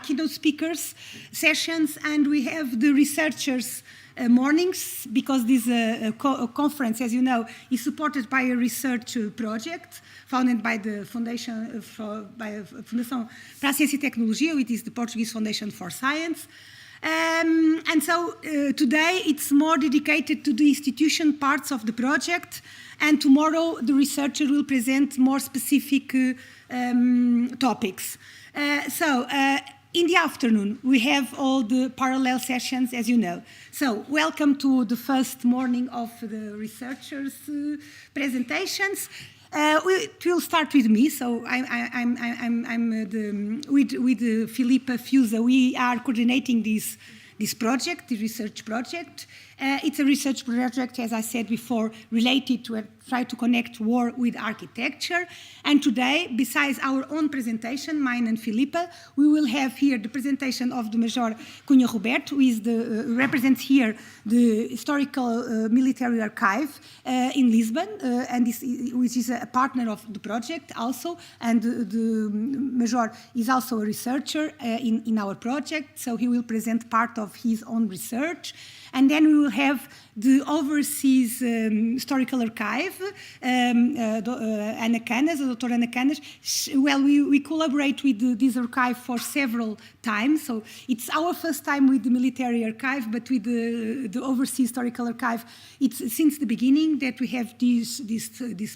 keynote speakers sessions, and we have the researchers mornings, because this conference, as you know, is supported by a research project founded by the Fundação para a Ciência e Tecnologia, which is the Portuguese Foundation for Science. And so today it's more dedicated to the institution parts of the project, and tomorrow the researcher will present more specific topics. In the afternoon, we have all the parallel sessions, as you know. So welcome to the first morning of the researchers' presentations. It will start with me. So with Filipa Fiuza, we are coordinating this project, the research project. It's a research project, as I said before, related to try to connect war with architecture. And today, besides our own presentation, mine and Filipa, we will have here the presentation of the Major Cunha Roberto, who is represents here the Historical Military Archive in Lisbon, which is a partner of the project also. And the Major is also a researcher in our project, so he will present part of his own research. And then we will have the Overseas Historical Archive, Ana Canas, Dr. Ana Canas. Well, we collaborate with this archive for several times. So it's our first time with the Military Archive, but with the Overseas Historical Archive, it's since the beginning that we have this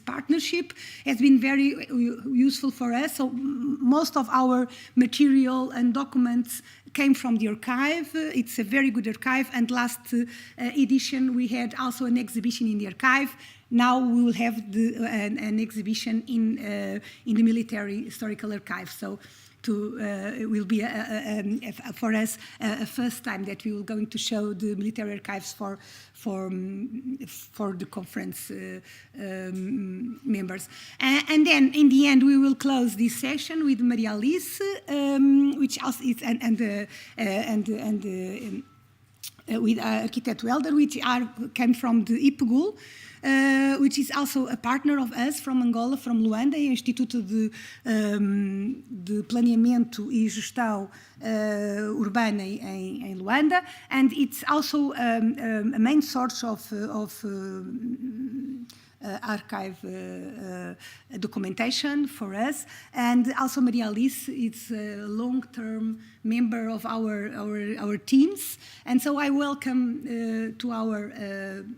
partnership. Has been very useful for us. So most of our material and documents came from the archive. It's a very good archive, and last edition we had also an exhibition in the archive. Now we will have an exhibition in the Military Historical Archive. So it will be for us a first time that we will going to show the military archives for the conference members. And then in the end we will close this session with Maria Alice, which also is with architect Hélder, which came from the IPGUL, which is also a partner of us from Angola, from Luanda, Instituto de Planeamento e Gestão Urbana em Luanda, and it's also a main source of archive documentation for us. And also Maria Alice is a long-term member of our teams. And so I welcome to our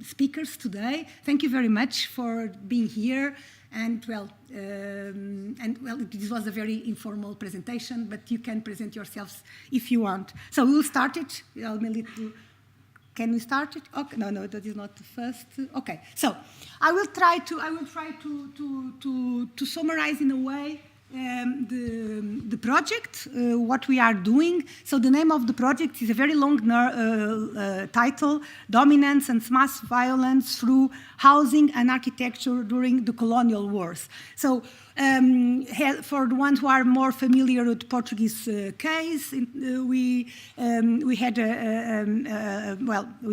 speakers today. Thank you very much for being here. And well, this was a very informal presentation, but you can present yourselves if you want. So we will start it. Can we start it? Okay. No, that is not the first. Okay. So I will try to summarize in a way the project, what we are doing. So the name of the project is a very long title: Dominance and Mass Violence Through Housing and Architecture During the Colonial Wars. So for the ones who are more familiar with the Portuguese case, we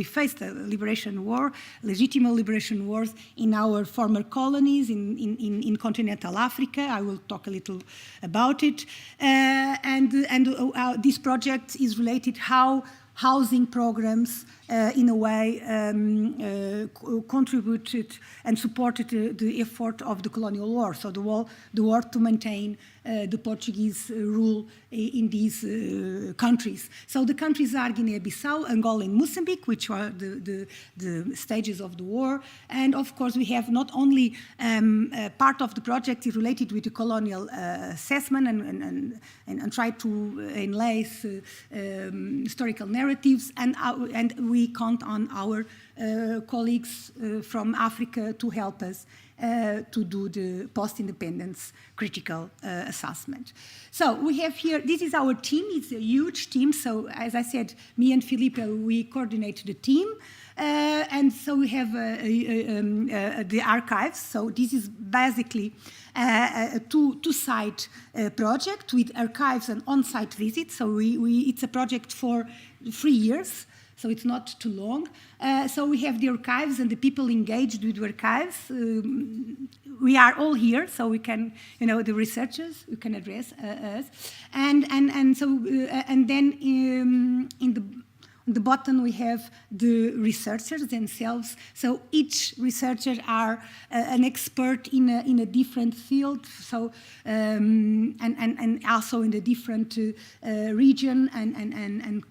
faced a liberation war, legitimate liberation wars in our former colonies in continental Africa. I will talk a little about it. This project is related how housing programs in a way contributed and supported the effort of the colonial war. So the war to maintain the Portuguese rule in these countries. So the countries are Guinea-Bissau, Angola, and Mozambique, which are the stages of the war. And of course, we have not only part of the project is related with the colonial assessment and try to enlace historical narratives, and we count on our colleagues from Africa to help us to do the post-independence critical assessment. So we have here, this is our team. It's a huge team. So as I said, me and Filipa, we coordinate the team. And so we have the archives. So this is basically a two-site project with archives and on-site visits. So it's a project for 3 years. so it's not too long. So we have the archives and the people engaged with the archives. We are all here, so we can, the researchers who can address us. And then on the bottom we have the researchers themselves. So each researcher are an expert in a different field. So and also in a different region and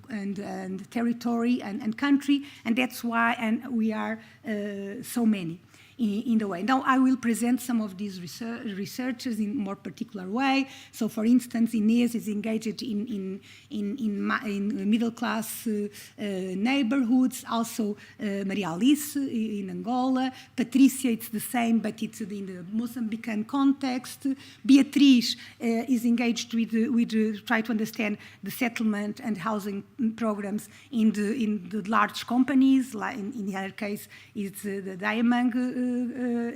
territory and country, and that's why we are so many. In the way. Now I will present some of these researchers in a more particular way. So for instance, Inês is engaged in middle-class neighborhoods, also Maria Alice in Angola, Patricia, it's the same, but it's in the Mozambican context. Beatriz is engaged with try to understand the settlement and housing programs in the large companies, like in her case, it's the Diamang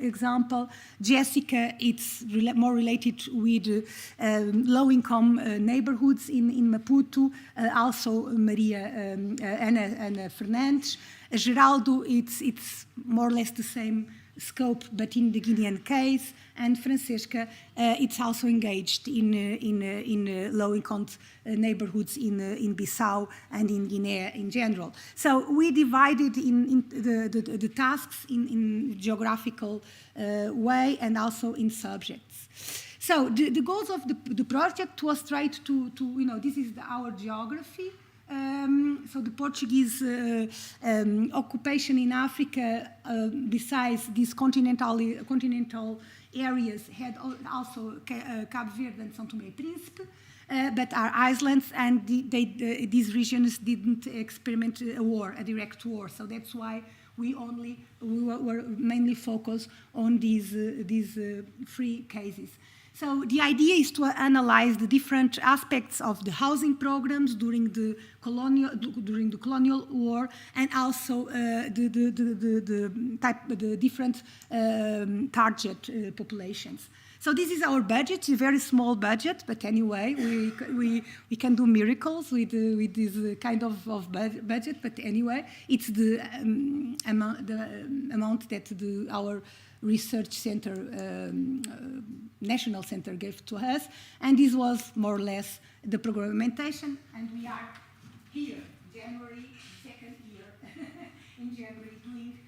example. Jessica, it's more related with low-income neighborhoods in Maputo. Also Maria Ana Fernandes. Geraldo, it's more or less the same scope, but in the Guinean case. And Francesca, it's also engaged in low-income neighborhoods in Bissau and in Guinea in general. So we divided in the tasks in geographical way and also in subjects. So the goals of the project was tried to this is our geography. So the Portuguese occupation in Africa, besides these continental areas, had also Cabo Verde and São Tomé e Príncipe, but are islands, and these regions didn't experiment a direct war. So that's why we were mainly focused on these three cases. So the idea is to analyze the different aspects of the housing programs during the colonial war, and also the different target populations. So this is our budget. It's a very small budget, but anyway, we can do miracles with this kind of budget. But anyway, it's the amount that our research center, national center, gave to us, and this was more or less the programmation. And we are here, January, second year, in January, doing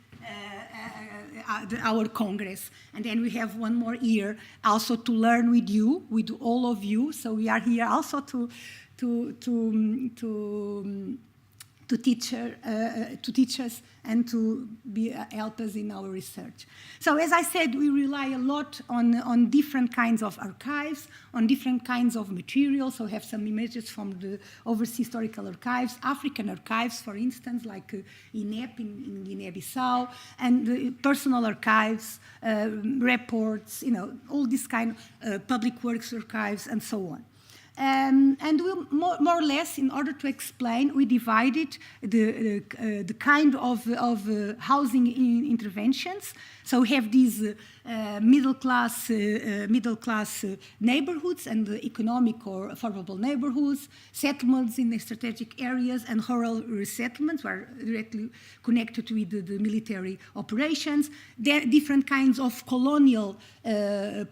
our Congress. And then we have one more year also to learn with you, with all of you. So we are here also to teach us and to help us in our research. So as I said, we rely a lot on different kinds of archives, on different kinds of materials. So we have some images from the overseas historical archives, African archives, for instance, like INEP in Guinea-Bissau, and the personal archives, reports, all this kind of public works archives, and so on. And we more or less, in order to explain, we divided the kind of housing interventions. So we have these middle class neighborhoods and the economic or affordable neighborhoods, settlements in the strategic areas, and rural resettlements were directly connected with the military operations. There are different kinds of colonial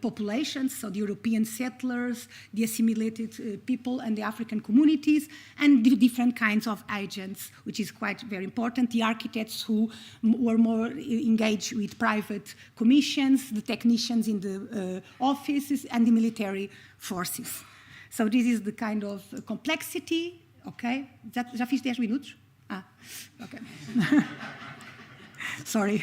populations, so the European settlers, the assimilated people, and the African communities, and the different kinds of agents, which is quite very important. The architects who were more engaged with private commissions, the technicians in the offices, and the military forces. So this is the kind of complexity. Okay, já fiz 10 minutos? Okay. Sorry.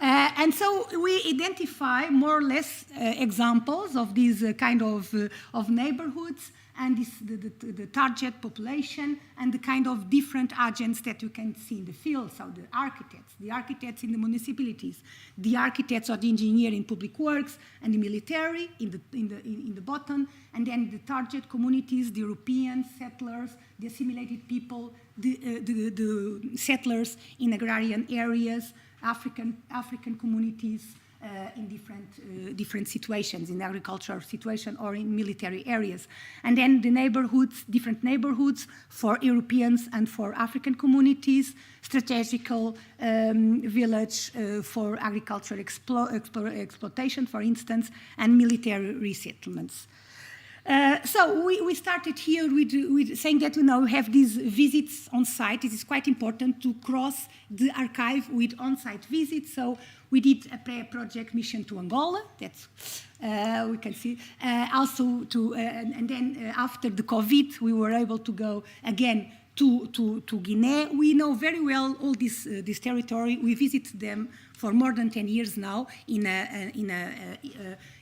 And so we identify more or less examples of these kind of neighborhoods, and the target population, and the kind of different agents that you can see in the field. So the architects in the municipalities, the architects or the engineer in public works, and the military in the bottom, and then the target communities, the European settlers, the assimilated people, the settlers in agrarian areas, African communities, in different situations, in agricultural situation or in military areas. And then the neighborhoods, different neighborhoods for Europeans and for African communities, strategical village for agricultural exploitation, for instance, and military resettlements. So we started here with saying that we have these visits on site. It is quite important to cross the archive with on-site visits. So we did a project mission to Angola. That's we can see also to and then after the COVID, we were able to go again to Guinea. We know very well all this territory. We visit them for more than 10 years now in a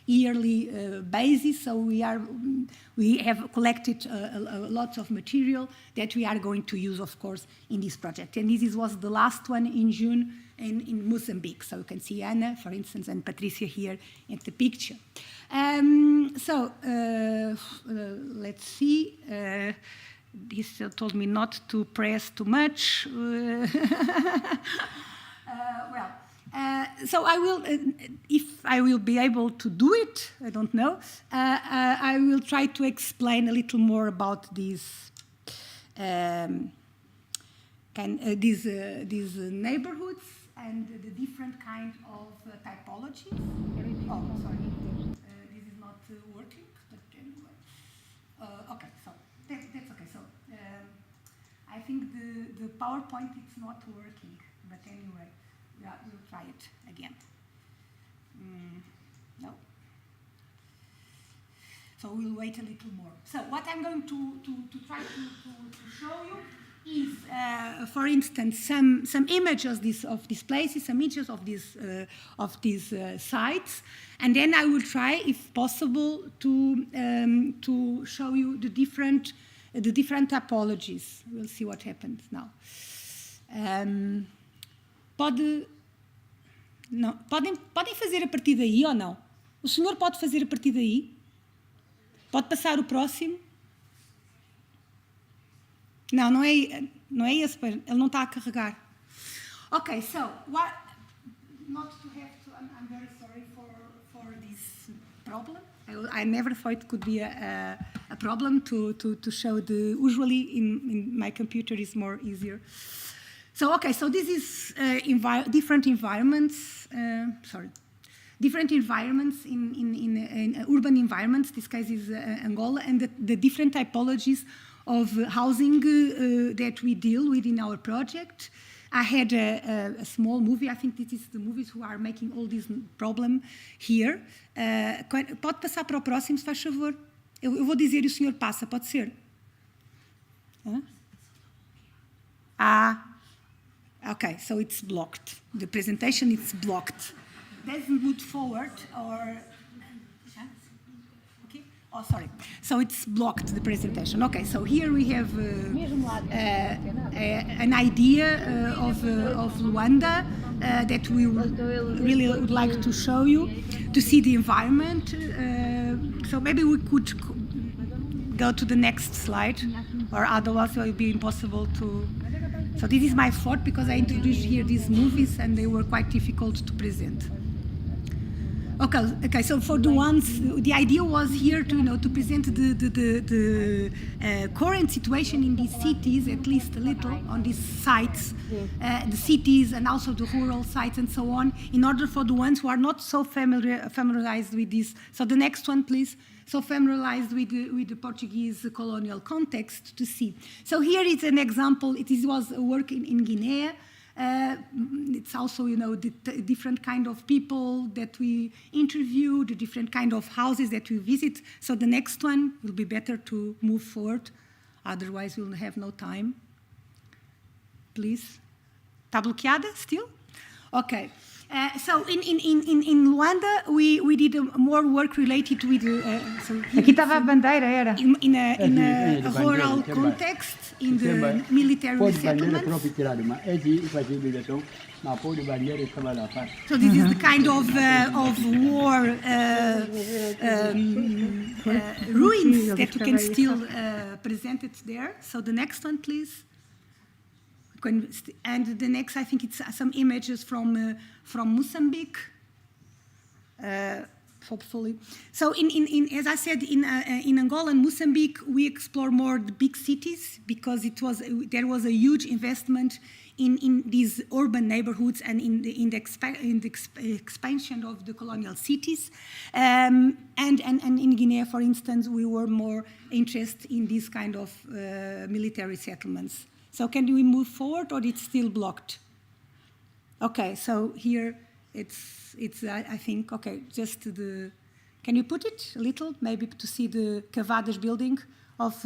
yearly basis. So we have collected a lot of material that we are going to use, of course, in this project. And this was the last one in June in Mozambique. So you can see Anna, for instance, and Patricia here in the picture. Let's see. This told me not to press too much. So I will, if I will be able to do it, I don't know, I will try to explain a little more about these neighborhoods and the different kind of typologies. Oh, sorry, this is not working, but anyway. Okay, so that's okay. So I think the PowerPoint is not working, but anyway. Yeah, we'll try it again. No. So we'll wait a little more. So what I'm going to try to show you is, for instance, some images of these places, some images of these sites, and then I will try, if possible, to show you the different typologies. We'll see what happens now. Podem fazer a partir daí ou não? O senhor pode fazer a partir daí? Pode passar o próximo? Não é esse, ele não está a carregar. Okay, so what? Not to have to. I'm very sorry for this problem. I never thought it could be a problem to show the. Usually in my computer is more easier. So, okay, so this is different environments, different environments in urban environments. This case is Angola, and the different typologies of housing that we deal with in our project. I had a small movie. I think this is the movies who are making all this problem here. Pode passar para o próximo, se faz favor? Eu vou dizer e o senhor passa, pode ser? Okay, so it's blocked. The presentation is blocked. Doesn't move forward or... Okay. Oh, sorry. So it's blocked, the presentation. Okay, so here we have an idea of Luanda that we really would like to show you, to see the environment. So maybe we could go to the next slide, or otherwise it will be impossible to... So this is my fault, because I introduced here these movies and they were quite difficult to present. Okay. So for the ones, the idea was here to present the current situation in these cities, at least a little, on these sites, the cities and also the rural sites and so on, in order for the ones who are not so familiarized with this. So the next one, please. So familiarized with the Portuguese colonial context to see. So here is an example. It was a work in Guinea. It's also, the different kind of people that we interview, the different kind of houses that we visit. So the next one will be better to move forward. Otherwise, we'll have no time. Please. Está bloqueada still? Okay. So in Luanda, we did more work related with... Aqui estava a bandeira, era? In a rural context, in the military resettlement. So this is the kind of war ruins that you can still present it there. So the next one, please. And the next, I think it's some images from Mozambique. hopefully. So as I said, in Angola and Mozambique, we explore more the big cities because there was a huge investment in these urban neighborhoods and in the expansion of the colonial cities. And in Guinea, for instance, we were more interested in these kind of military settlements. So can we move forward, or it's still blocked? Okay, so here it's I think, okay, just the, can you put it a little, maybe to see the Cavadas building of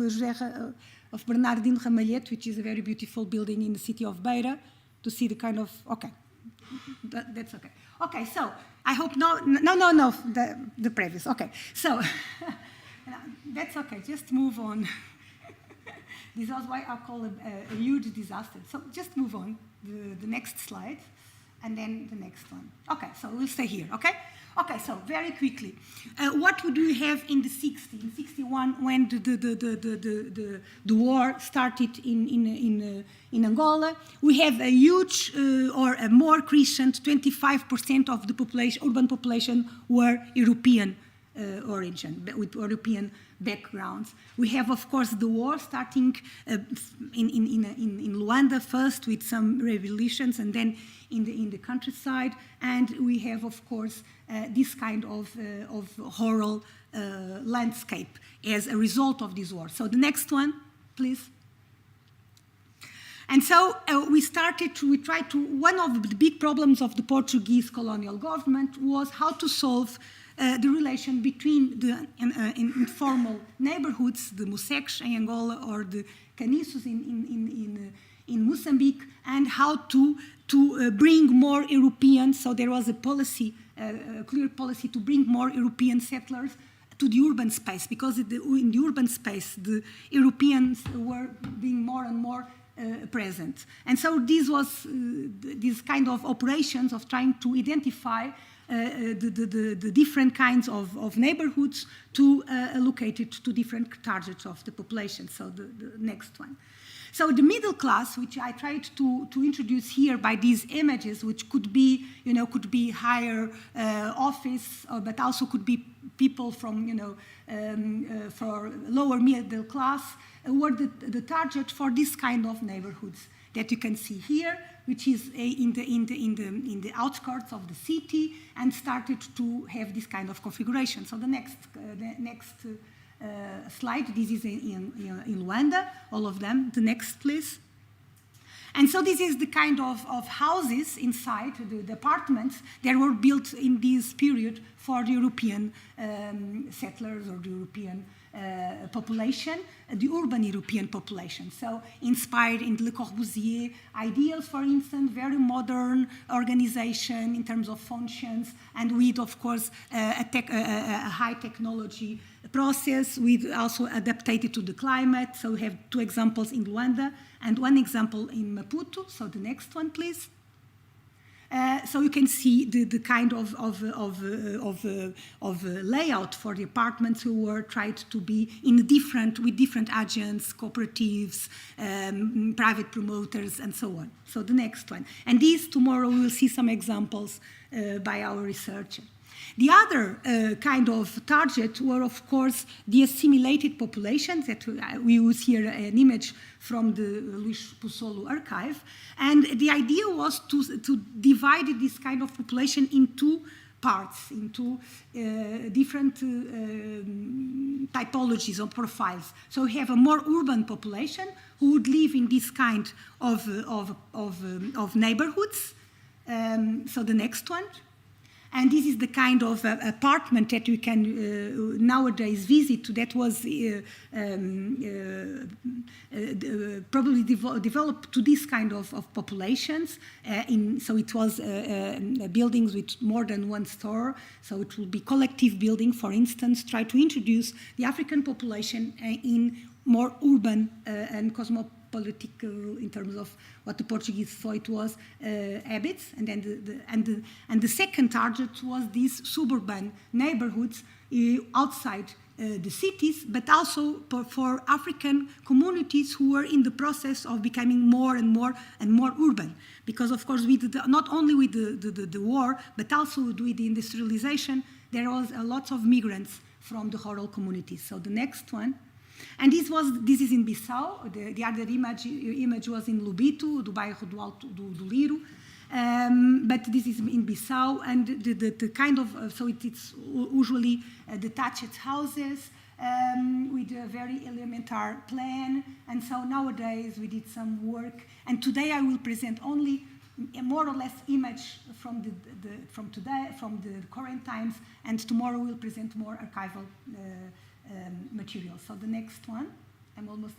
of Bernardino Ramalhete, which is a very beautiful building in the city of Beira, to see the kind of, okay, that's okay. Okay, so I hope no, the previous, okay. So that's okay, just move on. This is why I call it a huge disaster. So just move on, the next slide, and then the next one. Okay, so we'll stay here, okay? Okay, so very quickly, what would we have in the 60s, in 61, when the war started in Angola? We have a huge or a more crescent 25% of the population, urban population, were European origin, with European backgrounds. We have, of course, the war starting in Luanda first with some revolutions, and then in the countryside. And we have, of course, this kind of rural landscape as a result of this war. So the next one, please. And so one of the big problems of the Portuguese colonial government was how to solve the relation between the informal neighborhoods, the Museques in Angola or the Caniços in Mozambique, and how to bring more Europeans. So there was a policy, a clear policy to bring more European settlers to the urban space, because in the urban space, the Europeans were being more and more present. And so this was this kind of operations of trying to identify the different kinds of neighborhoods to allocate it to different targets of the population. So the next one. So the middle class, which I tried to introduce here by these images, which could be, could be higher office, but also could be people from, for lower middle class, were the target for this kind of neighborhoods that you can see here, which is in the outskirts of the city, and started to have this kind of configuration. So the next slide, this is in Luanda, all of them. The next, please. And so this is the kind of houses inside, the apartments that were built in this period for the European settlers or the European population, the urban European population. So inspired in Le Corbusier ideals, for instance, very modern organization in terms of functions, and with, of course, a high technology process, with also adapted to the climate. So we have two examples in Luanda and one example in Maputo. So the next one, please. So you can see the kind of layout for the apartments who were tried to be with different agents, cooperatives, private promoters, and so on. So the next one. And these, tomorrow, we will see some examples by our researcher. The other kind of target were, of course, the assimilated populations. That we use here an image from the Luís Possolo archive. And the idea was to divide this kind of population in two parts, into different typologies or profiles. So we have a more urban population who would live in this kind of neighborhoods. So the next one. And this is the kind of apartment that we can nowadays visit. That was probably developed to this kind of populations. So it was buildings with more than one store. So it will be collective building, for instance, try to introduce the African population in more urban and cosmopolitan, in terms of what the Portuguese thought it was habits, and then the second target was these suburban neighborhoods outside the cities, but also for African communities who were in the process of becoming more and more urban. Because, of course, not only with the war, but also with the industrialization, there was a lot of migrants from the rural communities. So the next one. And this is in Bissau. The other image was in Lubito, do bairro do Alto do Liro. But this is in Bissau, and the kind of, so it's usually detached houses with a very elementary plan. And so nowadays we did some work. And today I will present only a more or less image from today, from the current times, and tomorrow we'll present more archival material. So the next one, I'm almost.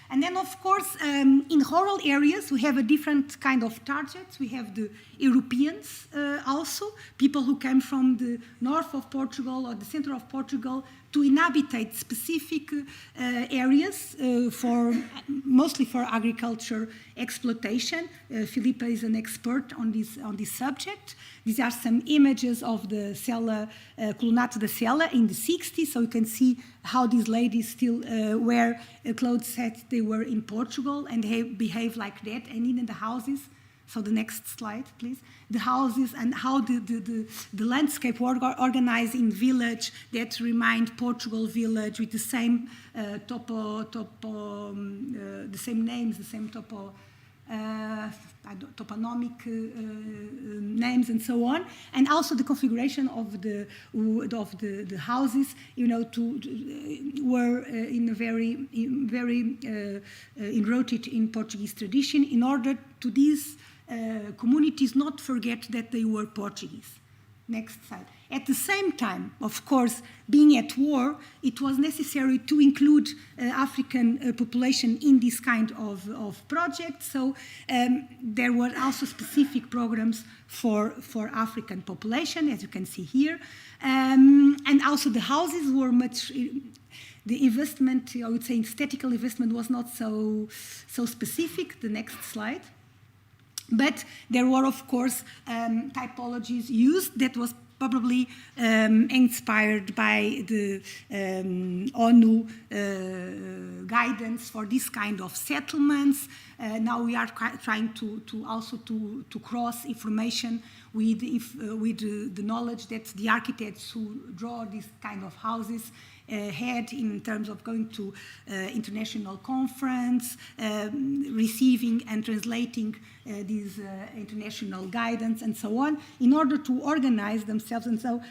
And then, of course, in rural areas, we have a different kind of targets. We have the Europeans also, people who came from the north of Portugal or the center of Portugal to inhabit specific areas mostly for agriculture exploitation. Filipa is an expert on this subject. These are some images of the cella, Colonato da Cella in the 60s, so you can see how these ladies still wear clothes that they were in Portugal, and they behave like that, and even the houses. So the next slide, please. The houses and how the landscape were organized in village that remind Portugal village with the same the same names, the same toponomic names and so on, and also the configuration of the houses, were in a very enrooted in Portuguese tradition, in order to these communities not forget that they were Portuguese. Next slide. At the same time, of course, being at war, it was necessary to include African population in this kind of project. So there were also specific programs for African population, as you can see here. And also the houses were much... The investment, I would say, aesthetical investment was not so specific. The next slide. But there were, of course, typologies used that was probably inspired by the ONU guidance for this kind of settlements. Now we are trying to also cross information with the knowledge that the architects who draw these kind of houses had in terms of going to international conference, receiving and translating these international guidance and so on, in order to organize themselves and so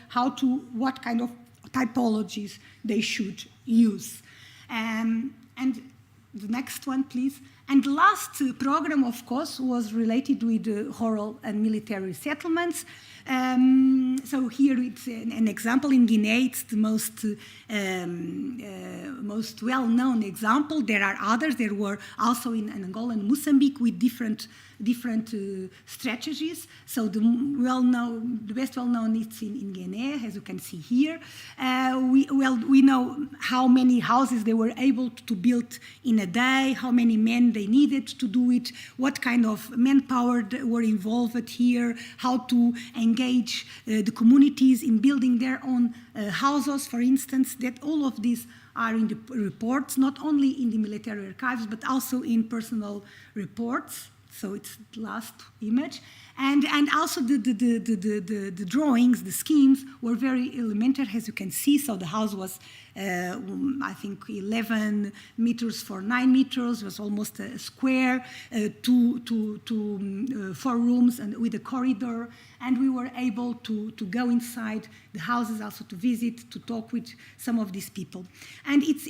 what kind of typologies they should use. And the next one, please. And the last program, of course, was related with rural and military settlements. So here it's an example in Guinea. It's the most well-known example. There are others. There were also in Angola and Mozambique with different strategies. So the best well-known is in Guinea, as you can see here. We know how many houses they were able to build in a day, how many men they needed to do it, what kind of manpower were involved here, how to engage the communities in building their own houses, for instance, that all of these are in the reports, not only in the military archives, but also in personal reports. So it's the last image. And also the drawings, the schemes were very elementary, as you can see. So the house was, I think, 11 meters for 9 meters. It was almost a square, 4 rooms and with a corridor. And we were able to go inside the houses, also to visit, to talk with some of these people. And it's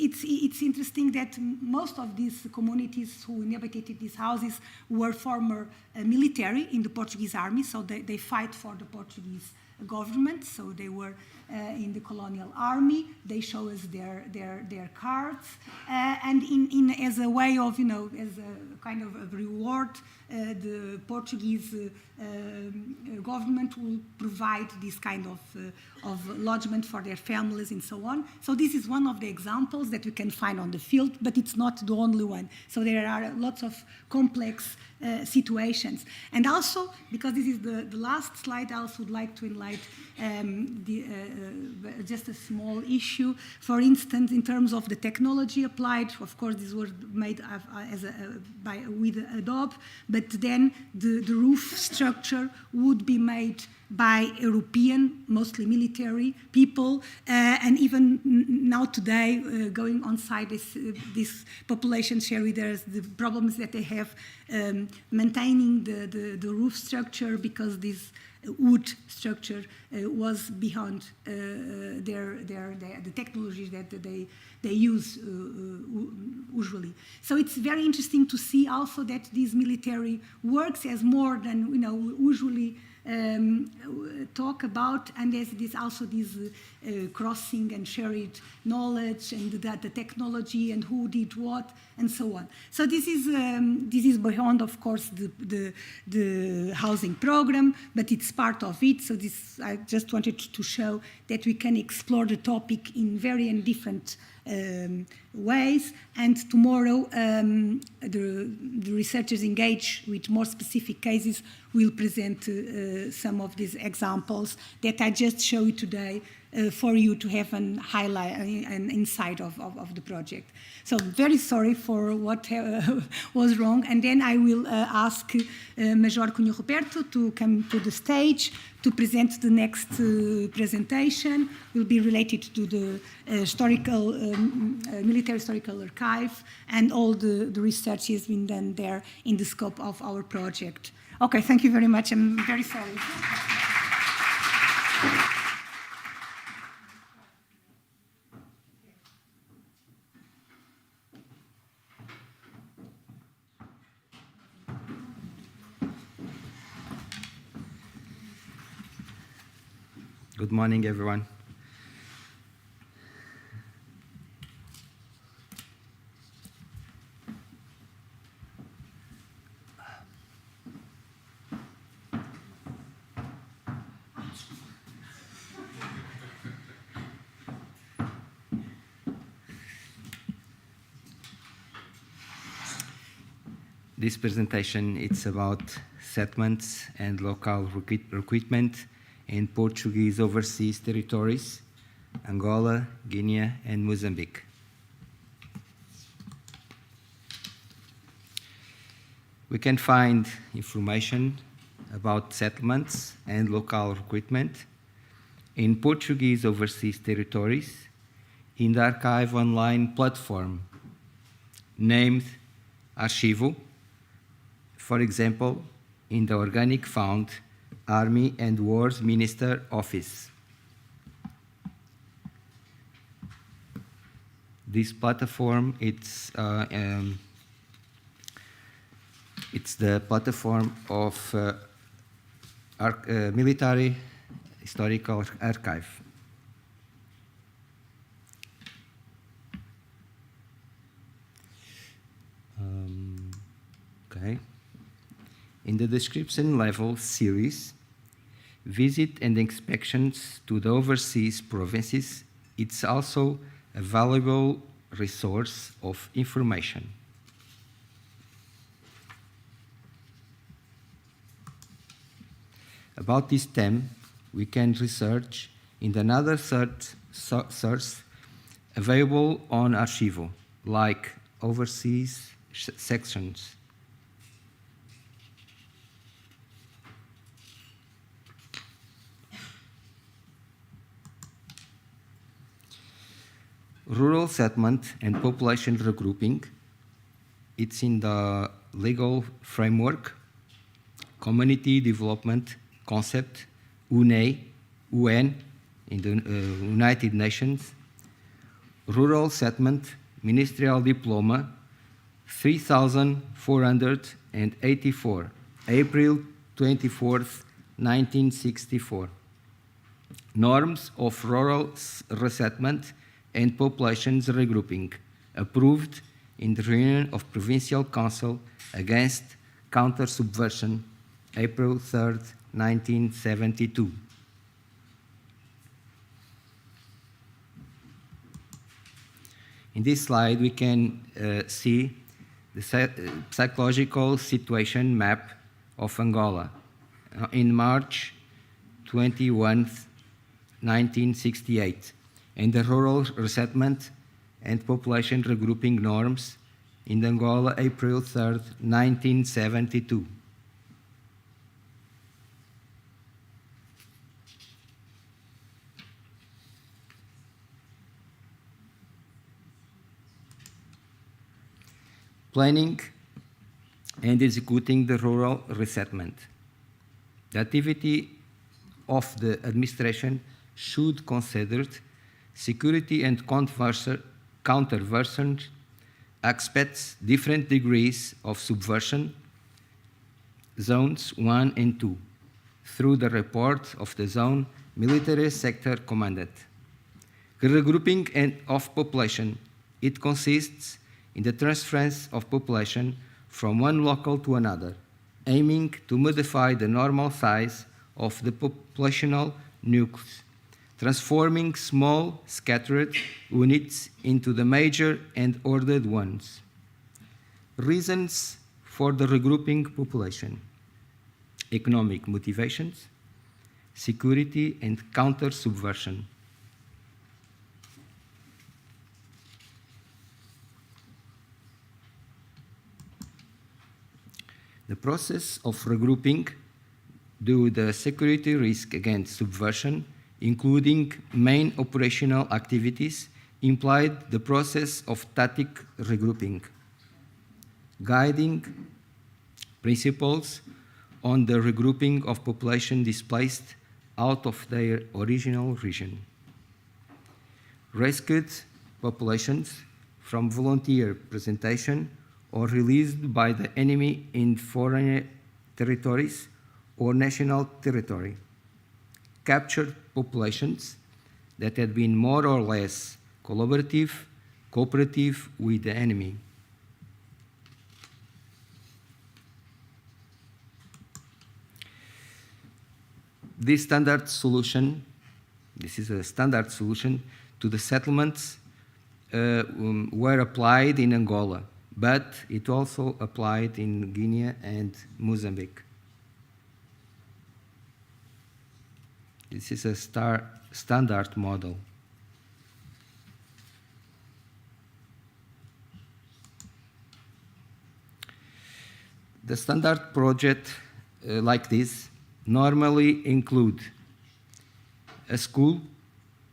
interesting that most of these communities who inhabited these houses were former military in the Portuguese army, so they fight for the Portuguese government, so they were in the colonial army. They show us their cards, and as a way of, as a kind of a reward, the Portuguese government will provide this kind of lodgement for their families and so on. So this is one of the examples that we can find on the field, but it's not the only one. So there are lots of complex situations. And also, because this is the last slide, I also would like to enlighten just a small issue. For instance, in terms of the technology applied, of course, this was made with Adobe, but then the roof structure would be made by European, mostly military people, and even now today, going on site, this population share with us the problems that they have maintaining the roof structure, because this wood structure was beyond the technologies that they use usually. So it's very interesting to see also that this military works as more than usually talk about, and there's also this crossing and shared knowledge, and the technology and who did what and so on. So this is beyond, of course, the housing program, but it's part of it. So I just wanted to show that we can explore the topic in very different ways, and tomorrow the researchers engaged with more specific cases will present some of these examples that I just showed you today for you to have an highlight, an insight of the project. So very sorry for what was wrong, and then I will ask Major Cunha Roberto to come to the stage to present the next presentation. Will be related to the historical, military historical archive, and all the research has been done there in the scope of our project. Okay, thank you very much. I'm very sorry. Good morning, everyone. This presentation, it's about settlements and local recruitment in Portuguese overseas territories, Angola, Guinea, and Mozambique. We can find information about settlements and local recruitment in Portuguese overseas territories in the archive online platform named Arquivo, for example, in the organic found Army and Wars Minister Office. This platform, it's the platform of Military Historical Archive. Okay. In the description level series, visit and inspections to the overseas provinces, it's also a valuable resource of information. About this theme, we can research in another source available on Arquivo, like overseas sections. Rural settlement and population regrouping, it's in the legal framework, community development concept, UN, in the United Nations, rural settlement, ministerial diploma, 3484, April 24th, 1964. Norms of rural resettlement and populations regrouping, approved in the reunion of Provincial Council against Counter-Subversion, April 3rd, 1972. In this slide, we can see the psychological situation map of Angola in March 21st, 1968, and the Rural Resettlement and Population Regrouping Norms in Angola, April 3, 1972. Planning and executing the rural resettlement. The activity of the administration should consider security and counterversion aspects, different degrees of subversion, zones 1 and 2, through the report of the zone military sector commandant. The regrouping of population, it consists in the transference of population from one local to another, aiming to modify the normal size of the populational nucleus, transforming small scattered units into the major and ordered ones. Reasons for the regrouping population: economic motivations, security and counter-subversion. The process of regrouping due to the security risk against subversion, including main operational activities, implied the process of tactic regrouping, guiding principles on the regrouping of population displaced out of their original region. Rescued populations from volunteer presentation or released by the enemy in foreign territories or national territory. Captured populations that had been more or less cooperative with the enemy. This is a standard solution to the settlements were applied in Angola, but it also applied in Guinea and Mozambique. This is a standard model. The standard project like this normally include a school,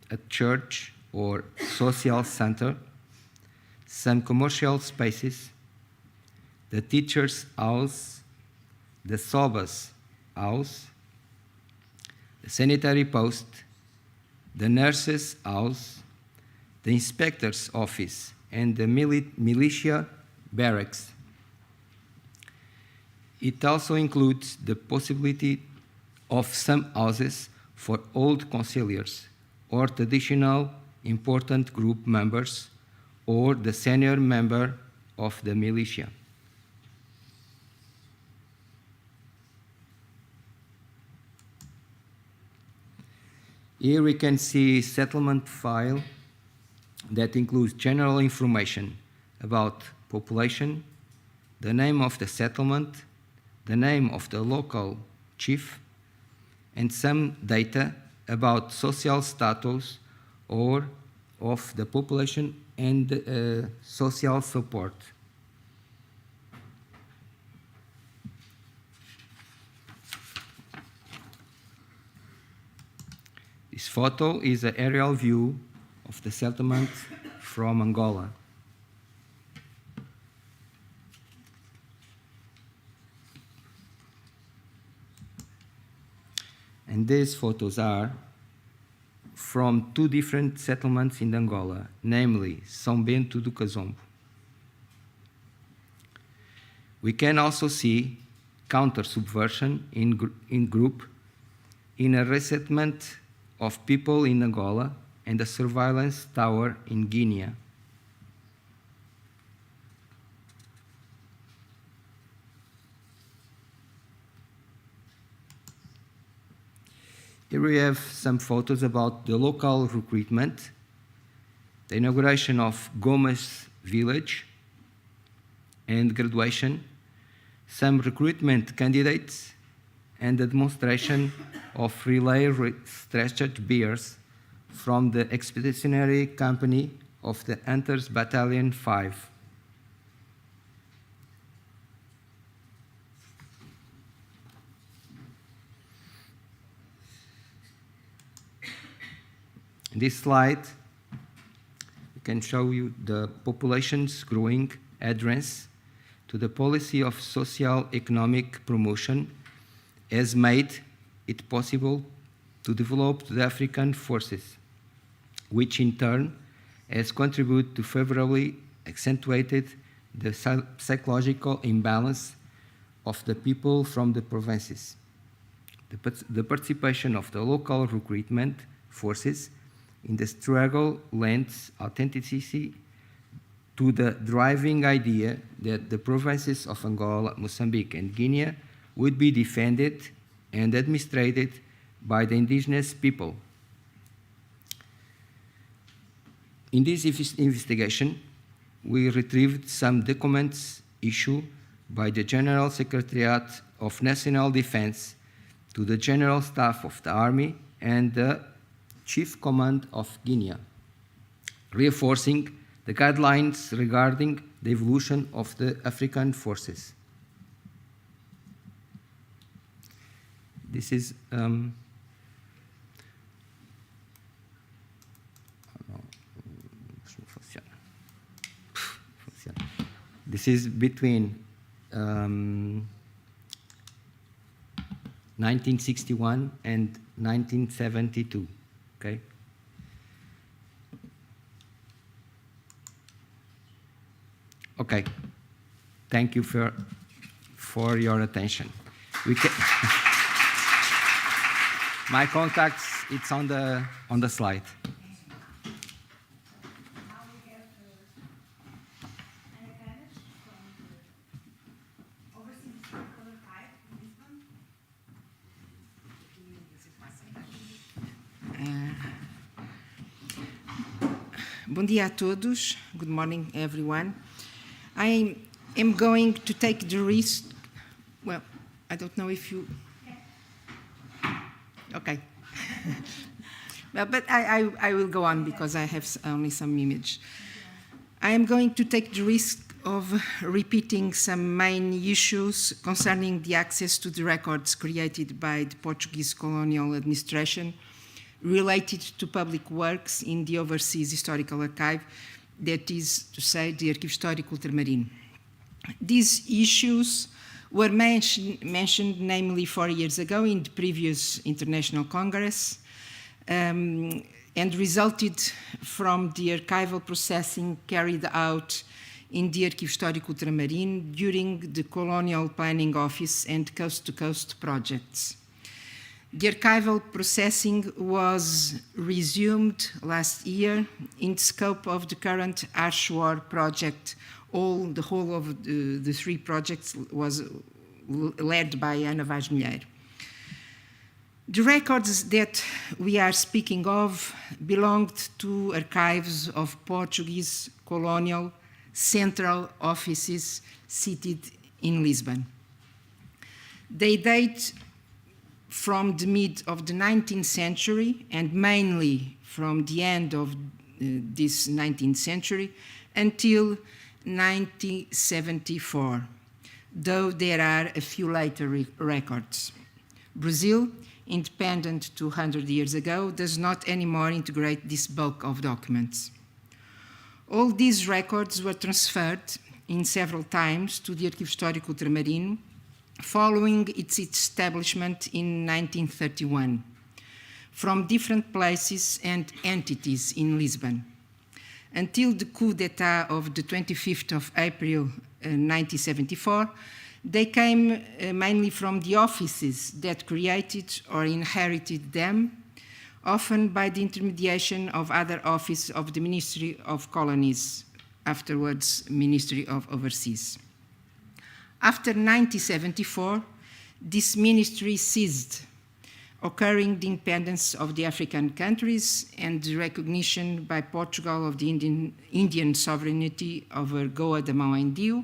a church or social center, some commercial spaces, the teacher's house, the SOBA's house, the sanitary post, the nurse's house, the inspector's office, and the militia barracks. It also includes the possibility of some houses for old conciliars or traditional important group members or the senior member of the militia. Here we can see a settlement file that includes general information about population, the name of the settlement, the name of the local chief, and some data about social status or of the population and social support. This photo is an aerial view of the settlement from Angola. And these photos are from two different settlements in Angola, namely São Bento do Cazombo. We can also see counter-subversion in group in a resettlement of people in Angola and a surveillance tower in Guinea. Here we have some photos about the local recruitment, the inauguration of Gomes village, and graduation, some recruitment candidates, and the demonstration of relay stretched beers from the expeditionary company of the Hunters Battalion 5. This slide can show you the population's growing adherence to the policy of socio-economic promotion has made it possible to develop the African forces, which in turn has contributed to favorably accentuated the psychological imbalance of the people from the provinces. The participation of the local recruitment forces in the struggle lends authenticity to the driving idea that the provinces of Angola, Mozambique, and Guinea would be defended and administered by the indigenous people. In this investigation, we retrieved some documents issued by the General Secretariat of National Defense to the General Staff of the Army and the Chief Command of Guinea, reinforcing the guidelines regarding the evolution of the African forces. This is this is between 1961 and 1972. Okay. Okay. Thank you for your attention. My contacts, it's on the slide. Now we have Canas from the Overseas Historical Archive in Lisbon. Bom dia a todos. Good morning, everyone. I am going to take the risk. Well, I don't know if you. Okay. Well, but I will go on because I have only some image. I am going to take the risk of repeating some main issues concerning the access to the records created by the Portuguese colonial administration related to public works in the Overseas Historical Archive, that is to say, the Arquivo Histórico Ultramarino. These issues were mentioned namely 4 years ago in the previous International Congress and resulted from the archival processing carried out in the Arquivo Histórico Ultramarino during the Colonial Planning Office and coast-to-coast projects. The archival processing was resumed last year in the scope of the current ARCHWAR project. The whole of the 3 projects was led by Ana Vaz Milheiro. The records that we are speaking of belonged to archives of Portuguese colonial central offices seated in Lisbon. They date from the mid of the 19th century and mainly from the end of this 19th century until 1974, though there are a few later records. Brazil, independent 200 years ago, does not anymore integrate this bulk of documents. All these records were transferred in several times to the Arquivo Histórico Ultramarino following its establishment in 1931 from different places and entities in Lisbon. Until the coup d'etat of the 25th of April 1974, they came mainly from the offices that created or inherited them, often by the intermediation of other offices of the Ministry of Colonies, afterwards Ministry of Overseas. After 1974, this ministry ceased, occurring the independence of the African countries and the recognition by Portugal of the Indian sovereignty over Goa, Damão and Diu,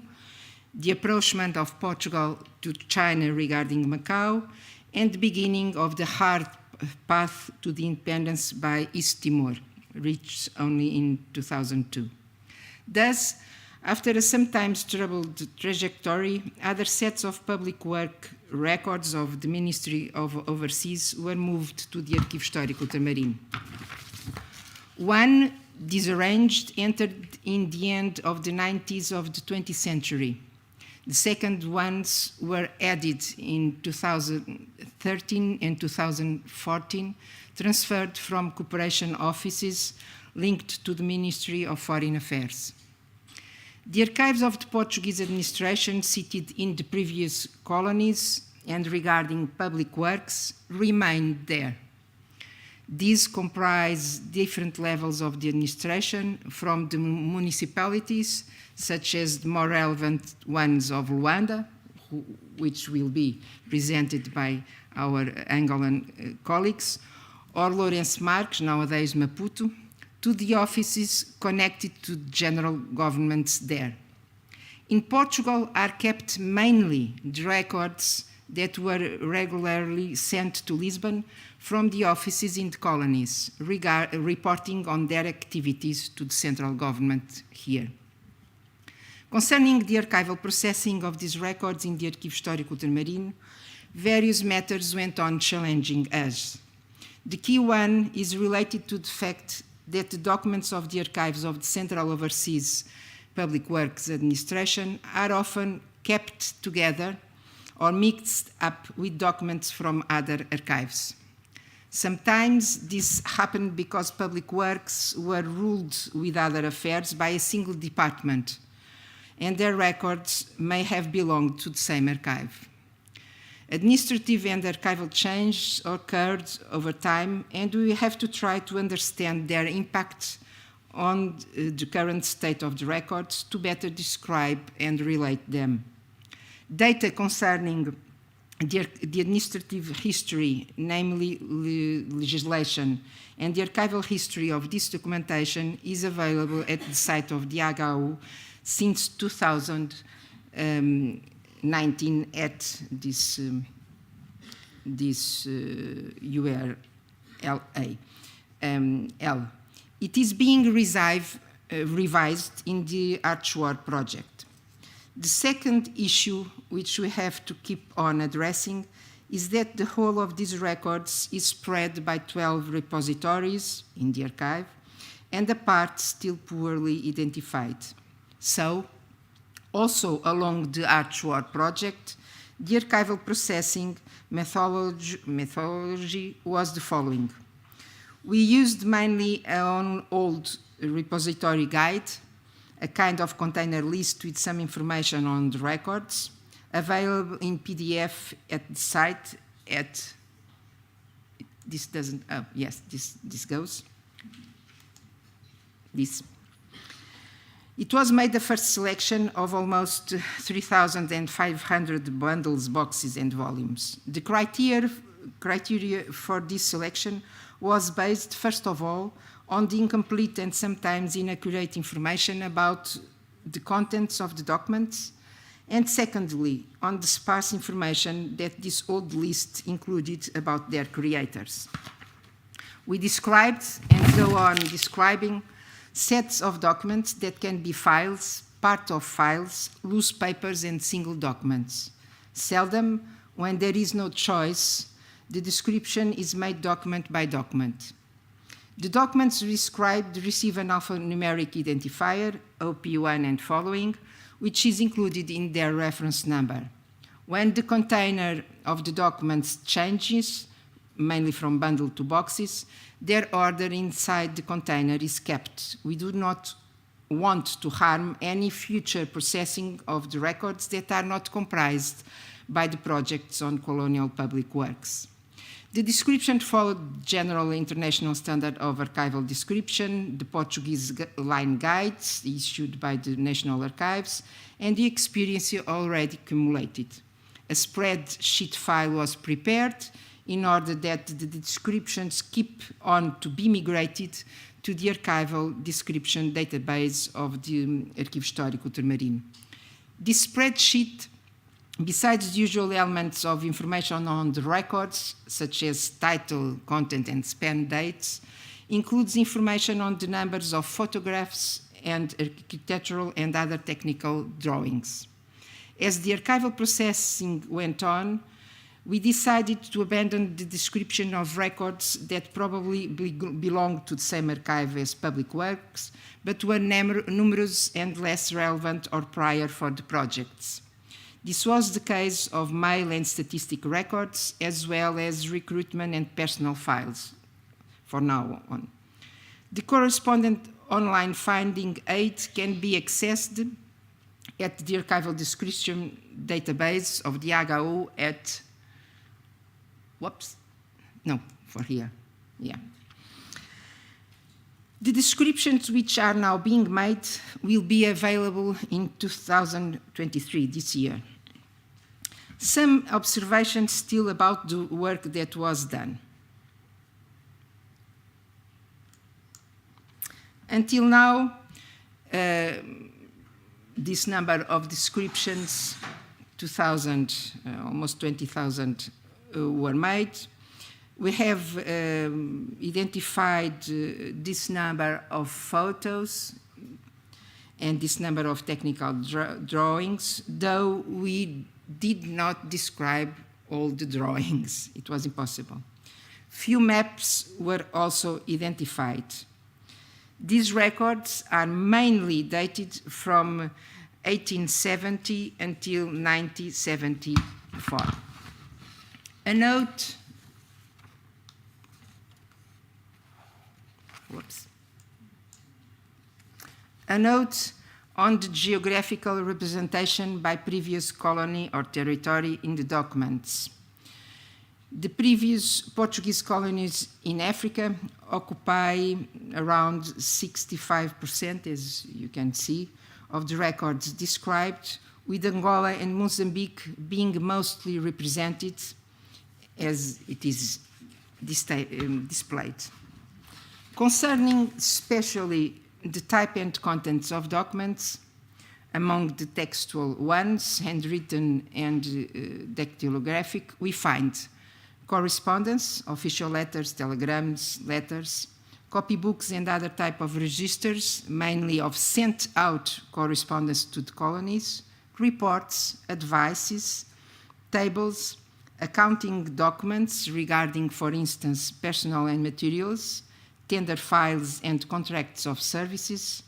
the approachment of Portugal to China regarding Macau, and the beginning of the hard path to the independence by East Timor, reached only in 2002. Thus, after a sometimes troubled trajectory, other sets of public work records of the Ministry of Overseas were moved to the Arquivo Histórico Ultramarino. One, disarranged, entered in the end of the 90s of the 20th century. The second ones were added in 2013 and 2014, transferred from cooperation offices linked to the Ministry of Foreign Affairs. The archives of the Portuguese administration seated in the previous colonies and regarding public works remained there. These comprise different levels of the administration, from the municipalities, such as the more relevant ones of Luanda, which will be presented by our Angolan colleagues, or Lourenço Marques, nowadays Maputo, to the offices connected to general governments there. In Portugal are kept mainly the records that were regularly sent to Lisbon from the offices in the colonies, reporting on their activities to the central government here. Concerning the archival processing of these records in the Arquivo Histórico Ultramarino, various matters went on challenging us. The key one is related to the fact that the documents of the archives of the Central Overseas Public Works Administration are often kept together or mixed up with documents from other archives. Sometimes this happened because public works were ruled with other affairs by a single department, and their records may have belonged to the same archive. Administrative and archival change occurred over time, and we have to try to understand their impact on the current state of the records to better describe and relate them. Data concerning the administrative history, namely legislation, and the archival history of this documentation is available at the site of the ARCHWAR since 2019 at this URL. It is being revised in the ARCHWAR project. The second issue which we have to keep on addressing is that the whole of these records is spread by 12 repositories in the archive, and a part still poorly identified. So, also along the ARCHWAR project, the archival processing methodology was the following. We used mainly an old repository guide, a kind of container list with some information on the records, available in PDF at the site at, this doesn't, oh yes, this goes, this. It was made the first selection of almost 3,500 bundles, boxes, and volumes. The criteria for this selection was based, first of all, on the incomplete and sometimes inaccurate information about the contents of the documents, and secondly, on the sparse information that this old list included about their creators. We described and go on describing sets of documents that can be files, part of files, loose papers, and single documents. Seldom, when there is no choice, the description is made document by document. The documents described receive an alphanumeric identifier, OP1 and following, which is included in their reference number. When the container of the documents changes, mainly from bundle to boxes, their order inside the container is kept. We do not want to harm any future processing of the records that are not comprised by the projects on colonial public works. The description followed general international standard of archival description, the Portuguese line guides issued by the National Archives, and the experience already accumulated. A spreadsheet file was prepared in order that the descriptions keep on to be migrated to the archival description database of the Arquivo Histórico Ultramarino. This spreadsheet Besides the usual elements of information on the records, such as title, content, and span dates, includes information on the numbers of photographs and architectural and other technical drawings. As the archival processing went on, we decided to abandon the description of records that probably belonged to the same archive as public works, but were numerous and less relevant or prior for the projects. This was the case of mail and statistic records, as well as recruitment and personal files, for now on. The correspondent online finding aid can be accessed at the archival description database of the AGU at, for here, yeah. The descriptions which are now being made will be available in 2023, this year. Some observations still about the work that was done. Until now, this number of descriptions, 2,000, almost 20,000 were made. We have identified this number of photos and this number of technical drawings, though we did not describe all the drawings. It was impossible. Few maps were also identified. These records are mainly dated from 1870 until 1974. A note, a note on the geographical representation by previous colony or territory in the documents. The previous Portuguese colonies in Africa occupy around 65%, as you can see, of the records described, with Angola and Mozambique being mostly represented as it is displayed. Concerning especially the type and contents of documents, among the textual ones, handwritten and dactylographic, we find correspondence, official letters, telegrams, letters, copybooks and other type of registers, mainly of sent out correspondence to the colonies, reports, advices, tables, accounting documents regarding, for instance, personnel and materials, tender files and contracts of services,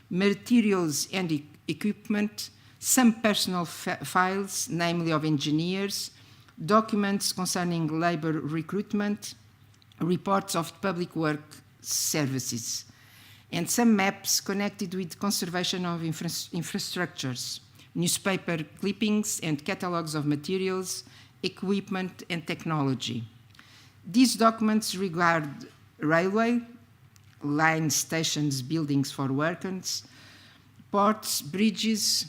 materials and equipment, some personal files, namely of engineers, documents concerning labor recruitment, reports of public work services, and some maps connected with conservation of infrastructures, newspaper clippings and catalogues of materials, equipment and technology. These documents regard railway, line stations, buildings for workers, ports, bridges,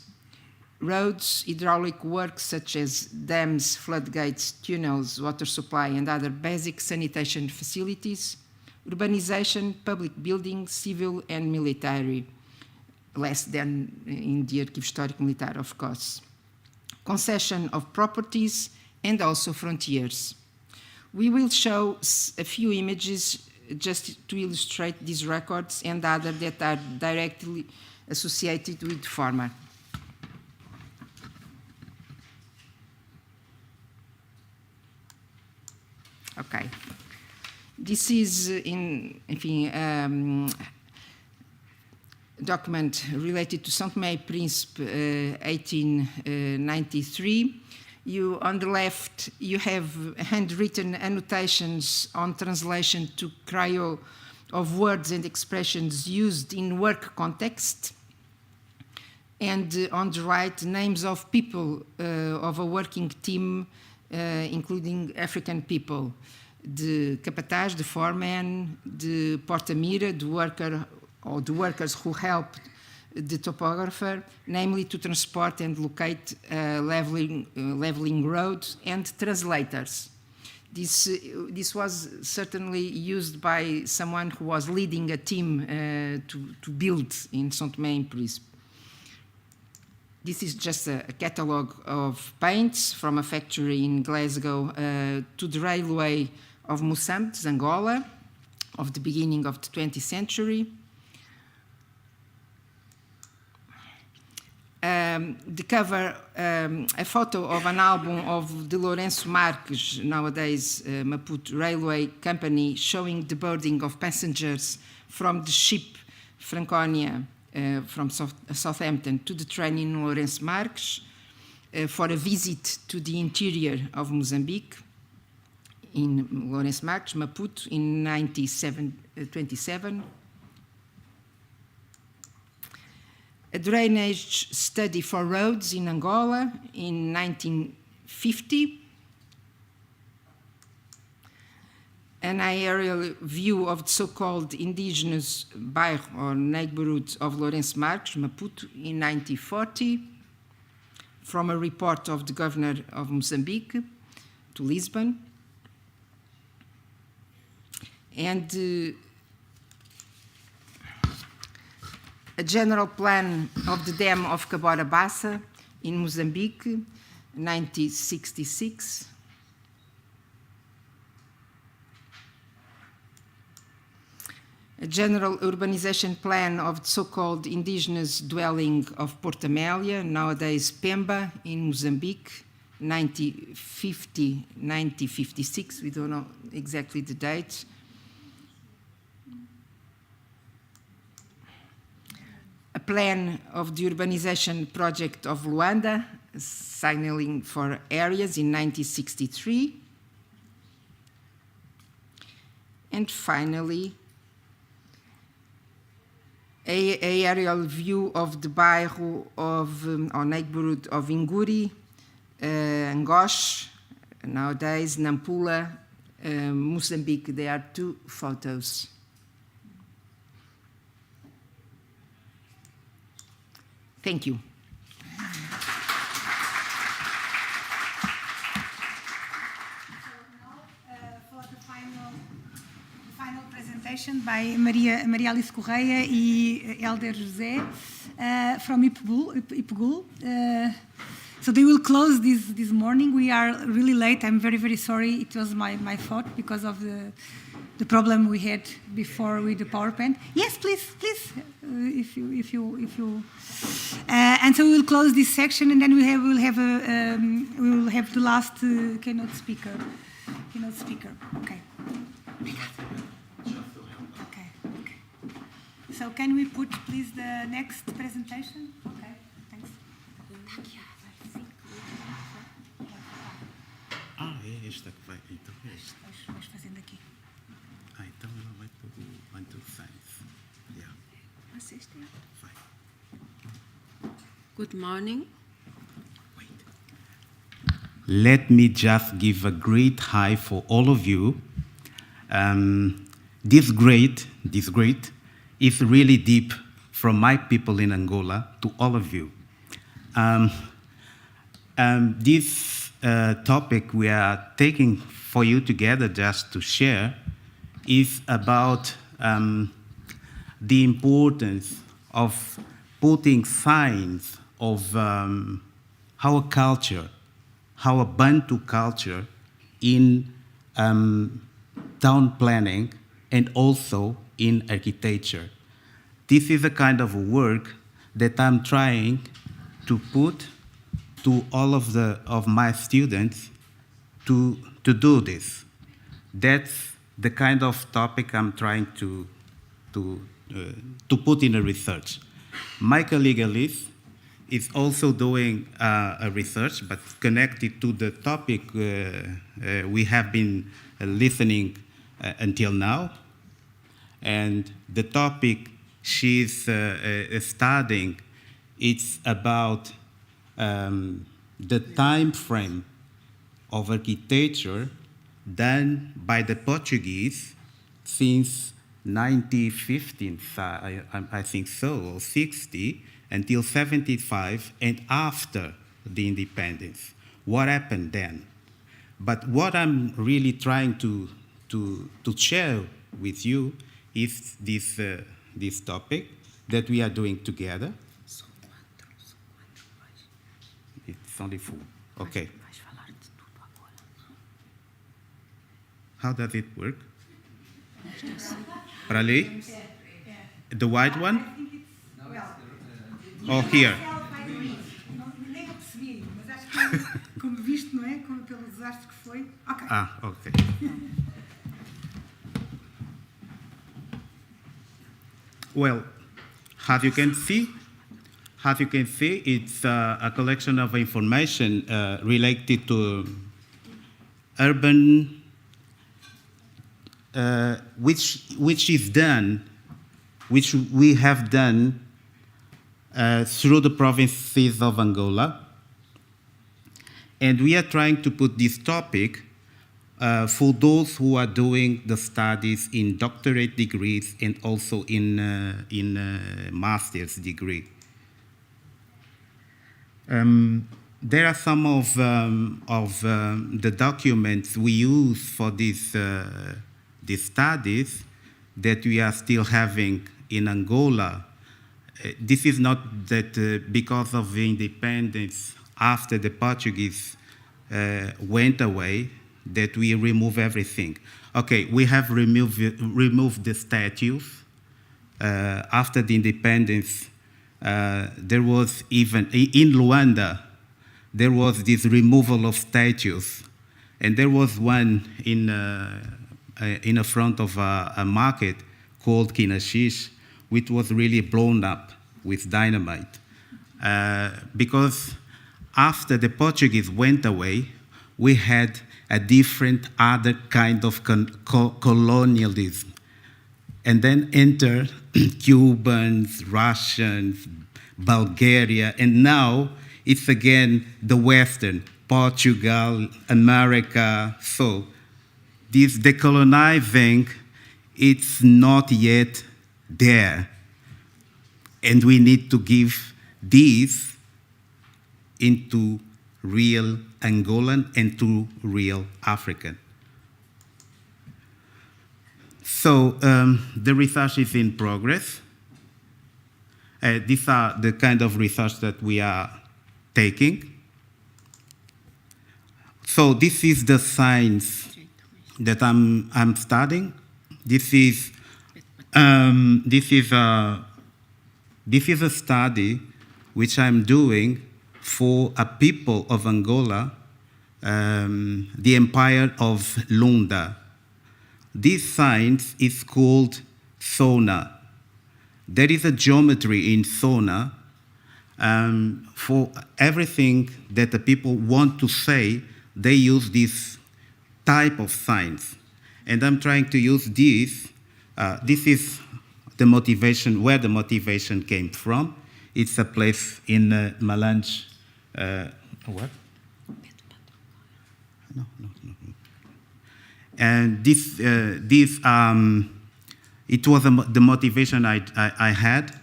roads, hydraulic works such as dams, floodgates, tunnels, water supply, and other basic sanitation facilities, urbanization, public buildings, civil and military, less than in the Arquivo Histórico Militar, of course, concession of properties, and also frontiers. We will show a few images just to illustrate these records and other that are directly associated with the former. Okay. This is document related to São Tomé e Príncipe, 1893. On the left, you have handwritten annotations on translation to Creole of words and expressions used in work context. And on the right, names of people of a working team, including African people. The capataz, the foreman, the porta-mira, the worker or the workers who helped the topographer, namely to transport and locate leveling roads, and translators. This was certainly used by someone who was leading a team to build in São Tomé e Príncipe. this is just a catalogue of paints from a factory in Glasgow to the railway of Moçambique, Angola, of the beginning of the 20th century. The cover, a photo of an album of de Lourenço Marques, nowadays Maputo Railway Company, showing the boarding of passengers from the ship Franconia from Southampton to the train in Lourenço Marques for a visit to the interior of Mozambique in Lourenço Marques, Maputo, in 1927. A drainage study for roads in Angola in 1950. An aerial view of the so-called indigenous bairro or neighborhood of Lourenço Marques, Maputo, in 1940, from a report of the governor of Mozambique to Lisbon. And a general plan of the dam of Cabora Bassa in Mozambique, 1966. A general urbanization plan of the so-called indigenous dwelling of Porto Amélia, nowadays Pemba, in Mozambique, 1950, 1956, we don't know exactly the date. A plan of the urbanization project of Luanda, signaling for areas in 1963. And finally, an aerial view of the bairro of, or neighborhood of Inguri, Angoche, nowadays Nampula, Mozambique. There are 2 photos. Thank you. For the final presentation by Maria Alice Correia e Hélder José from IPGUL. So they will close this morning. We are really late. I'm very, very sorry. It was my fault because of the problem we had before with the PowerPoint. Yes, please, if you. And so we will close this section, and then we will have the last keynote speaker. Okay. Okay. So can we put, please, the next presentation? Okay. Thanks. É esta que vai. Então é esta. Vais fazendo aqui. Então ela vai para o 1, 2, 5. Yeah. Vai. Good morning. Wait. Let me just give a great hi for all of you. This great is really deep from my people in Angola to all of you. This topic we are taking for you together just to share is about the importance of putting signs of our culture, our Bantu culture in town planning and also in architecture. This is a kind of work that I'm trying to put to all of my students to do this. That's the kind of topic I'm trying to put in a research. My colleague Alice is also doing a research, but connected to the topic we have been listening until now. And the topic she's studying, it's about the time frame of architecture done by the Portuguese since 1915, I think so, or 60, until 75, and after the independence. What happened then? But what I'm really trying to share with you is this topic that we are doing together. It's only full. Okay. How does it work? Para ali? The white one? Oh, here. Nem eu percebi, mas acho que, como visto, não é? Como pelo desastre que foi. Ok. Ah, okay. Well, as you can see, it's a collection of information related to urban, which we have done through the provinces of Angola. And we are trying to put this topic for those who are doing the studies in doctorate degrees and also in master's degree. There are some of the documents we use for these studies that we are still having in Angola. This is not that because of the independence after the Portuguese went away that we remove everything. Okay, we have removed the statues. After the independence, there was even, in Luanda, there was this removal of statues. And there was one in the front of a market called Kinashish, which was really blown up with dynamite. Because after the Portuguese went away, we had a different other kind of colonialism. And then enter Cubans, Russians, Bulgaria, and now it's again the Western, Portugal, America. So this decolonizing, it's not yet there. And we need to give this into real Angolan and to real African. So the research is in progress. These are the kind of research that we are taking. So this is the science that I'm studying. This is a study which I'm doing for a people of Angola, the Empire of Lunda. This science is called Sona. There is a geometry in Sona for everything that the people want to say, they use this type of science. And I'm trying to use this. This is the motivation, where the motivation came from. It's a place in Malange. What? No. And it was the motivation I had.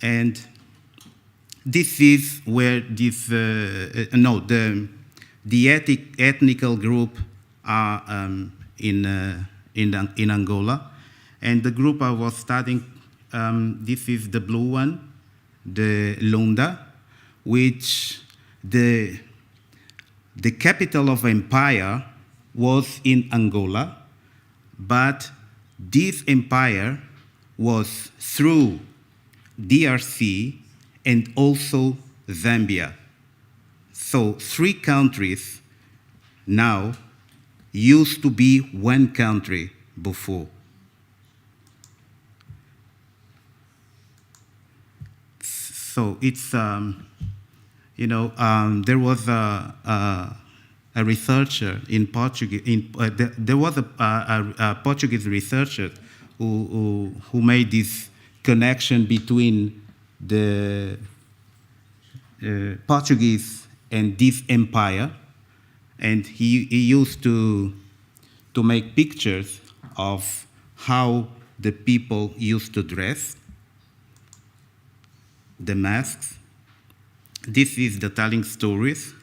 And this is where this, the ethnical group are in Angola. And the group I was studying, this is the blue one, the Lunda, which the capital of empire was in Angola, but this empire was through DRC and also Zambia. So 3 countries now used to be one country before. So it's, there was a researcher in Portuguese. There was a Portuguese researcher who made this connection between the Portuguese and this empire, and he used to make pictures of how the people used to dress, the masks. This is the telling stories.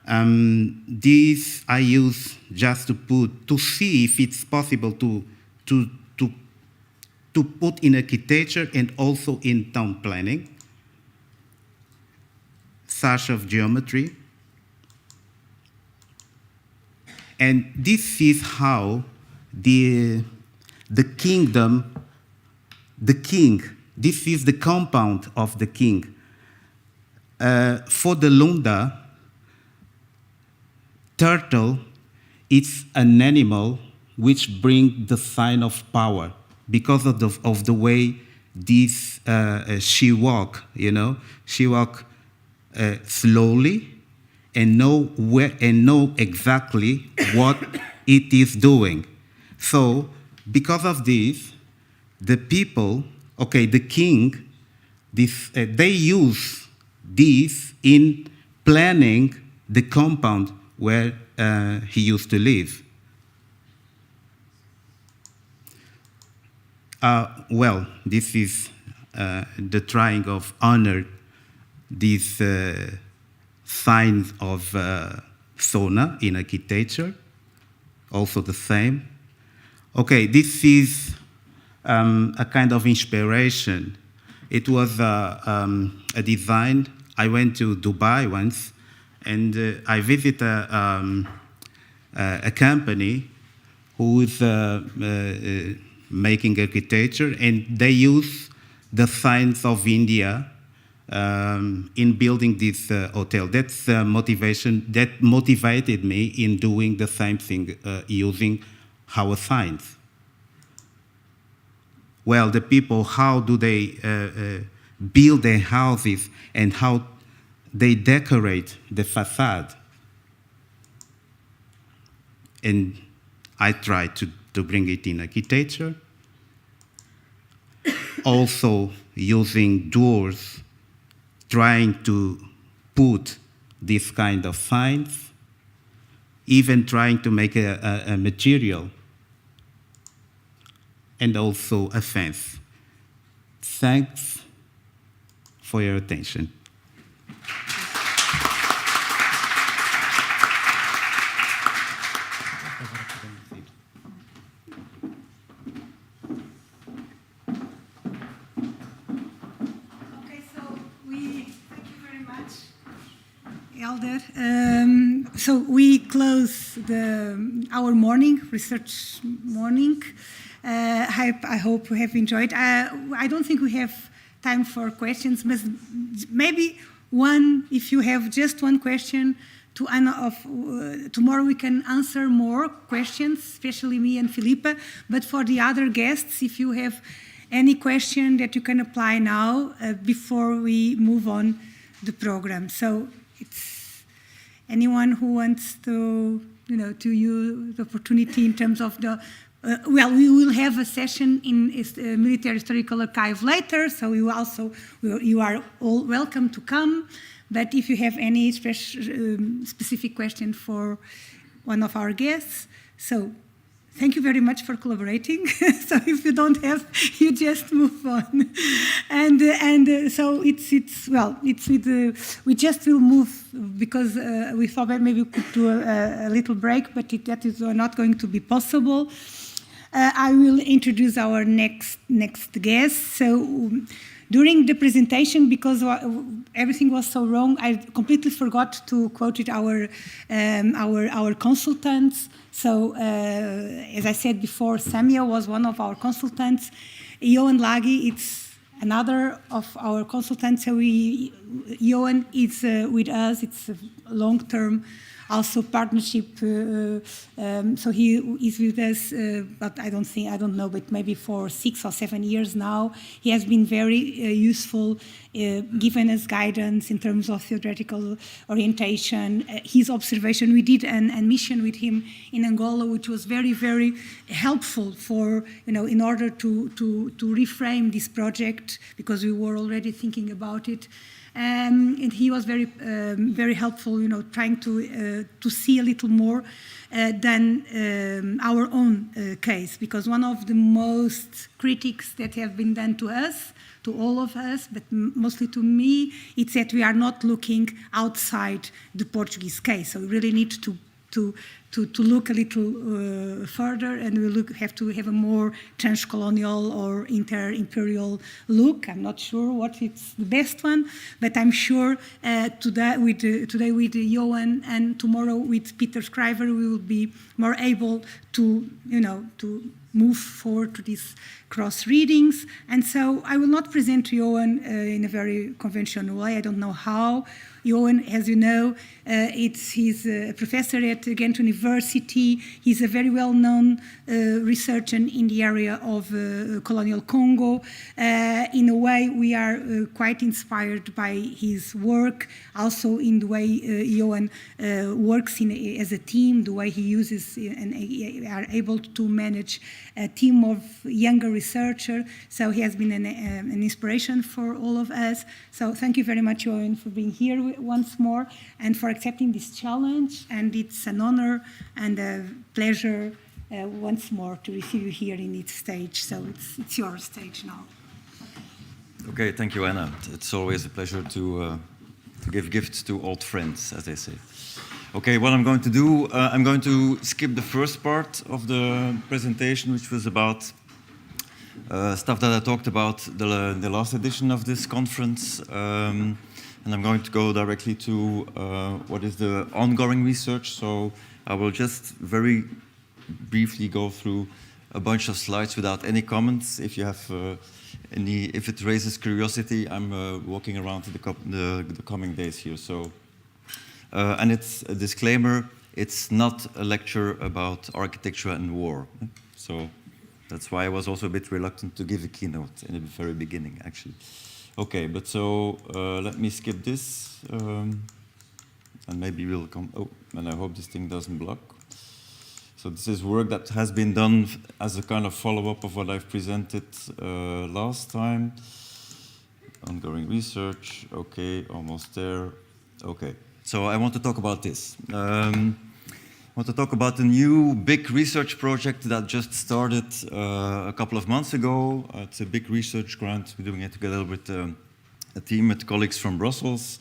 This I use just to see if it's possible to put in architecture and also in town planning. such of geometry. And this is how the kingdom, the king, this is the compound of the king. For the Lunda, turtle is an animal which brings the sign of power because of the way she walk, you know. She walk slowly and know exactly what it is doing. So because of this, the people, the king, they use this in planning the compound where he used to live. Well, this is the trying of honor these signs of sauna in architecture, also the same. Okay, this is a kind of inspiration. It was a design. I went to Dubai once, and I visited a company who is making architecture, and they use the signs of India in building this hotel. That's motivation that motivated me in doing the same thing, using our signs. Well, the people, how do they build their houses and how they decorate the facade? And I try to bring it in architecture. Also using doors, trying to put this kind of signs, even trying to make a material, and also a fence. Thanks for your attention. Hélder. So we close our morning, research morning. I hope you have enjoyed. I don't think we have time for questions, but maybe one, if you have just one question, tomorrow we can answer more questions, especially me and Filipa. But for the other guests, if you have any question that you can apply now before we move on the program. So it's anyone who wants to, to use the opportunity in terms of the. Well, we will have a session in Military Historical Archive later, so you are all welcome to come. But if you have any specific question for one of our guests, so thank you very much for collaborating. So if you don't have, you just move on. And so we just will move because we thought that maybe we could do a little break, but that is not going to be possible. I will introduce our next guest. So during the presentation, because everything was so wrong, I completely forgot to quote our consultants. So as I said before, Samia was one of our consultants. Johan Lagi, it's another of our consultants. So Johan is with us. It's a long-term also partnership, so he is with us, but I don't know, but maybe for 6 or 7 years now. He has been very useful, given us guidance in terms of theoretical orientation. His observation, we did a mission with him in Angola, which was very, very helpful for, in order to reframe this project, because we were already thinking about it. And he was very, very helpful, trying to see a little more than our own case, because one of the most critiques that have been done to us, to all of us, but mostly to me, it's that we are not looking outside the Portuguese case. So we really need to to look a little further, and we have to have a more transcolonial or inter-imperial look. I'm not sure what is the best one, but I'm sure today with Johan and tomorrow with Peter Schrijver, we will be more able to, to move forward to these cross readings. And so I will not present Johan in a very conventional way. I don't know how. Johan, as you know, he's a professor at Ghent University. He's a very well-known researcher in the area of colonial Congo. In a way, we are quite inspired by his work, also in the way Johan works as a team, the way he uses and are able to manage a team of younger researchers. So he has been an inspiration for all of us. So thank you very much, Johan, for being here once more and for accepting this challenge. And it's an honor and a pleasure once more to receive you here in its stage. So it's your stage now. Okay, thank you, Anna. It's always a pleasure to give gifts to old friends, as they say. Okay, what I'm going to do, I'm going to skip the first part of the presentation, which was about stuff that I talked about the last edition of this conference. And I'm going to go directly to what is the ongoing research. So I will just very briefly go through a bunch of slides without any comments. If you have if it raises curiosity, I'm walking around the coming days here. So, and it's a disclaimer, it's not a lecture about architecture and war. So that's why I was also a bit reluctant to give a keynote in the very beginning, actually. Okay, but so let me skip this, and maybe we'll come, oh, and I hope this thing doesn't block. So this is work that has been done as a kind of follow-up of what I've presented last time. Ongoing research, okay, almost there. Okay, so I want to talk about this. I want to talk about a new big research project that just started a couple of months ago. It's a big research grant. We're doing it together with a team with colleagues from Brussels.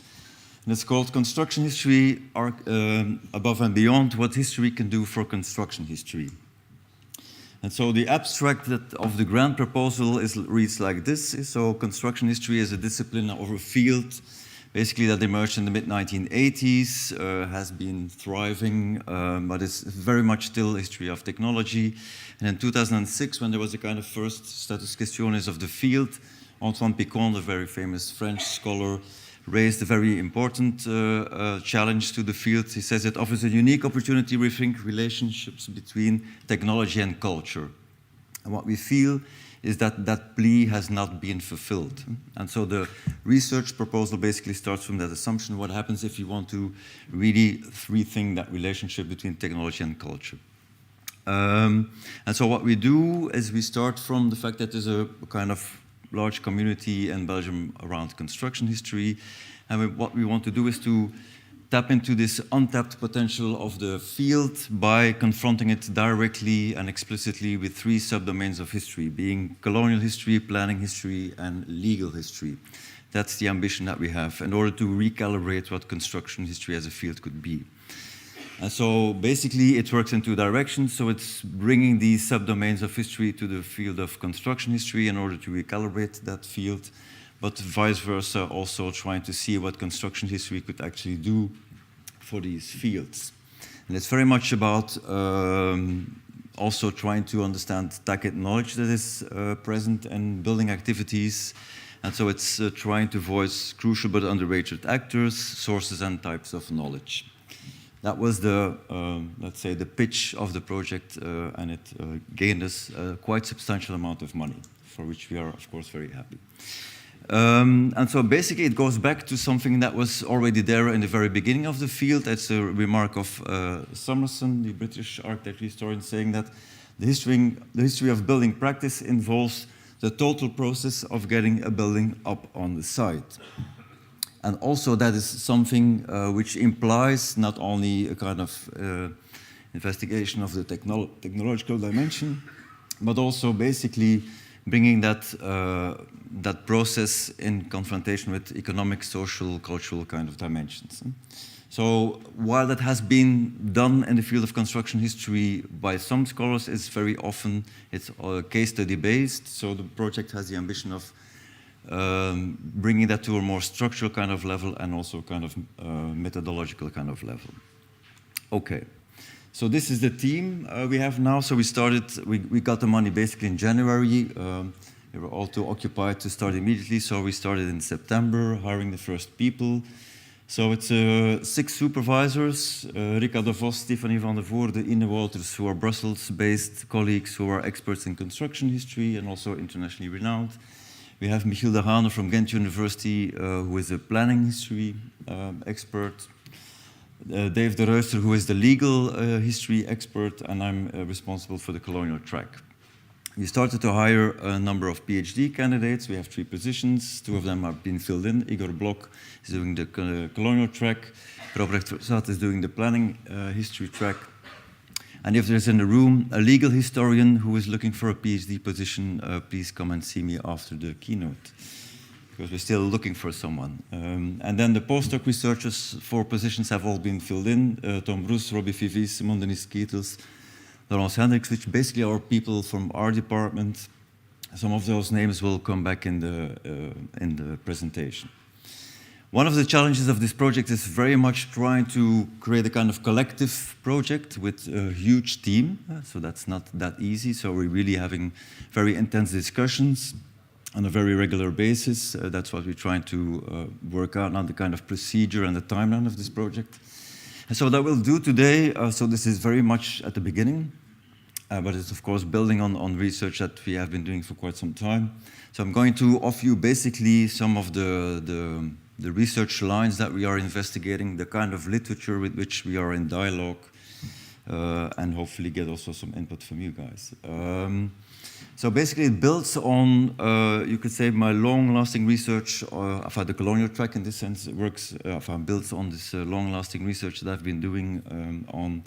And it's called Construction History, Above and Beyond, What History Can Do for Construction History. And so the abstract of the grant proposal reads like this. So construction history is a discipline or a field basically that emerged in the mid-1980s, has been thriving, but it's very much still a history of technology. And in 2006, when there was a kind of first status questiones of the field, Antoine Picon, the very famous French scholar, raised a very important challenge to the field. He says it offers a unique opportunity to rethink relationships between technology and culture. And what we feel is that that plea has not been fulfilled. And so the research proposal basically starts from that assumption: what happens if you want to really rethink that relationship between technology and culture? And so what we do is we start from the fact that there's a kind of large community in Belgium around construction history. And what we want to do is to tap into this untapped potential of the field by confronting it directly and explicitly with three subdomains of history, being colonial history, planning history, and legal history. That's the ambition that we have in order to recalibrate what construction history as a field could be. And so basically it works in two directions. So it's bringing these subdomains of history to the field of construction history in order to recalibrate that field, but vice versa, also trying to see what construction history could actually do for these fields. And it's very much about also trying to understand tacit knowledge that is present in building activities. And so it's trying to voice crucial but underrated actors, sources, and types of knowledge. That was the, let's say, the pitch of the project, and it gained us a quite substantial amount of money, for which we are, of course, very happy. And so basically it goes back to something that was already there in the very beginning of the field. It's a remark of Summerson, the British architecture historian, saying that the history of building practice involves the total process of getting a building up on the site. And also that is something which implies not only a kind of investigation of the technological dimension, but also basically bringing that, that process in confrontation with economic, social, cultural kind of dimensions. So while that has been done in the field of construction history by some scholars, it's very often, it's case study based, so the project has the ambition of bringing that to a more structural kind of level and also kind of methodological kind of level. Okay, so this is the team we have now. So we started, we got the money basically in January. We were all too occupied to start immediately, so we started in September, hiring the first people. So it's 6 supervisors, Rika de Vos, Stefanie van der Voorde, Ine Wouters, who are Brussels-based colleagues who are experts in construction history and also internationally renowned. We have Michiel de Haane from Ghent University, who is a planning history expert. Dave de Ruyster, who is the legal history expert, and I'm responsible for the colonial track. We started to hire a number of PhD candidates. We have 3 positions. 2 of them have been filled in. Igor Blok is doing the colonial track. Robert Versat is doing the planning history track. And if there's in the room a legal historian who is looking for a PhD position, please come and see me after the keynote, because we're still looking for someone. And then the postdoc researchers, 4 positions have all been filled in. Tom Broes, Robbie Vivis, Simon Denis Ketels, Laurence Hendricks, which basically are people from our department. Some of those names will come back in the presentation. One of the challenges of this project is very much trying to create a kind of collective project with a huge team. So that's not that easy. So we're really having very intense discussions on a very regular basis. That's what we're trying to work out on, the kind of procedure and the timeline of this project. And so that we'll do today, so this is very much at the beginning, but it's of course building on research that we have been doing for quite some time. So I'm going to offer you basically some of the research lines that we are investigating, the kind of literature with which we are in dialogue, and hopefully get also some input from you guys. So basically it builds on, you could say, my long-lasting research, the colonial track in this sense works, builds on this long-lasting research that I've been doing on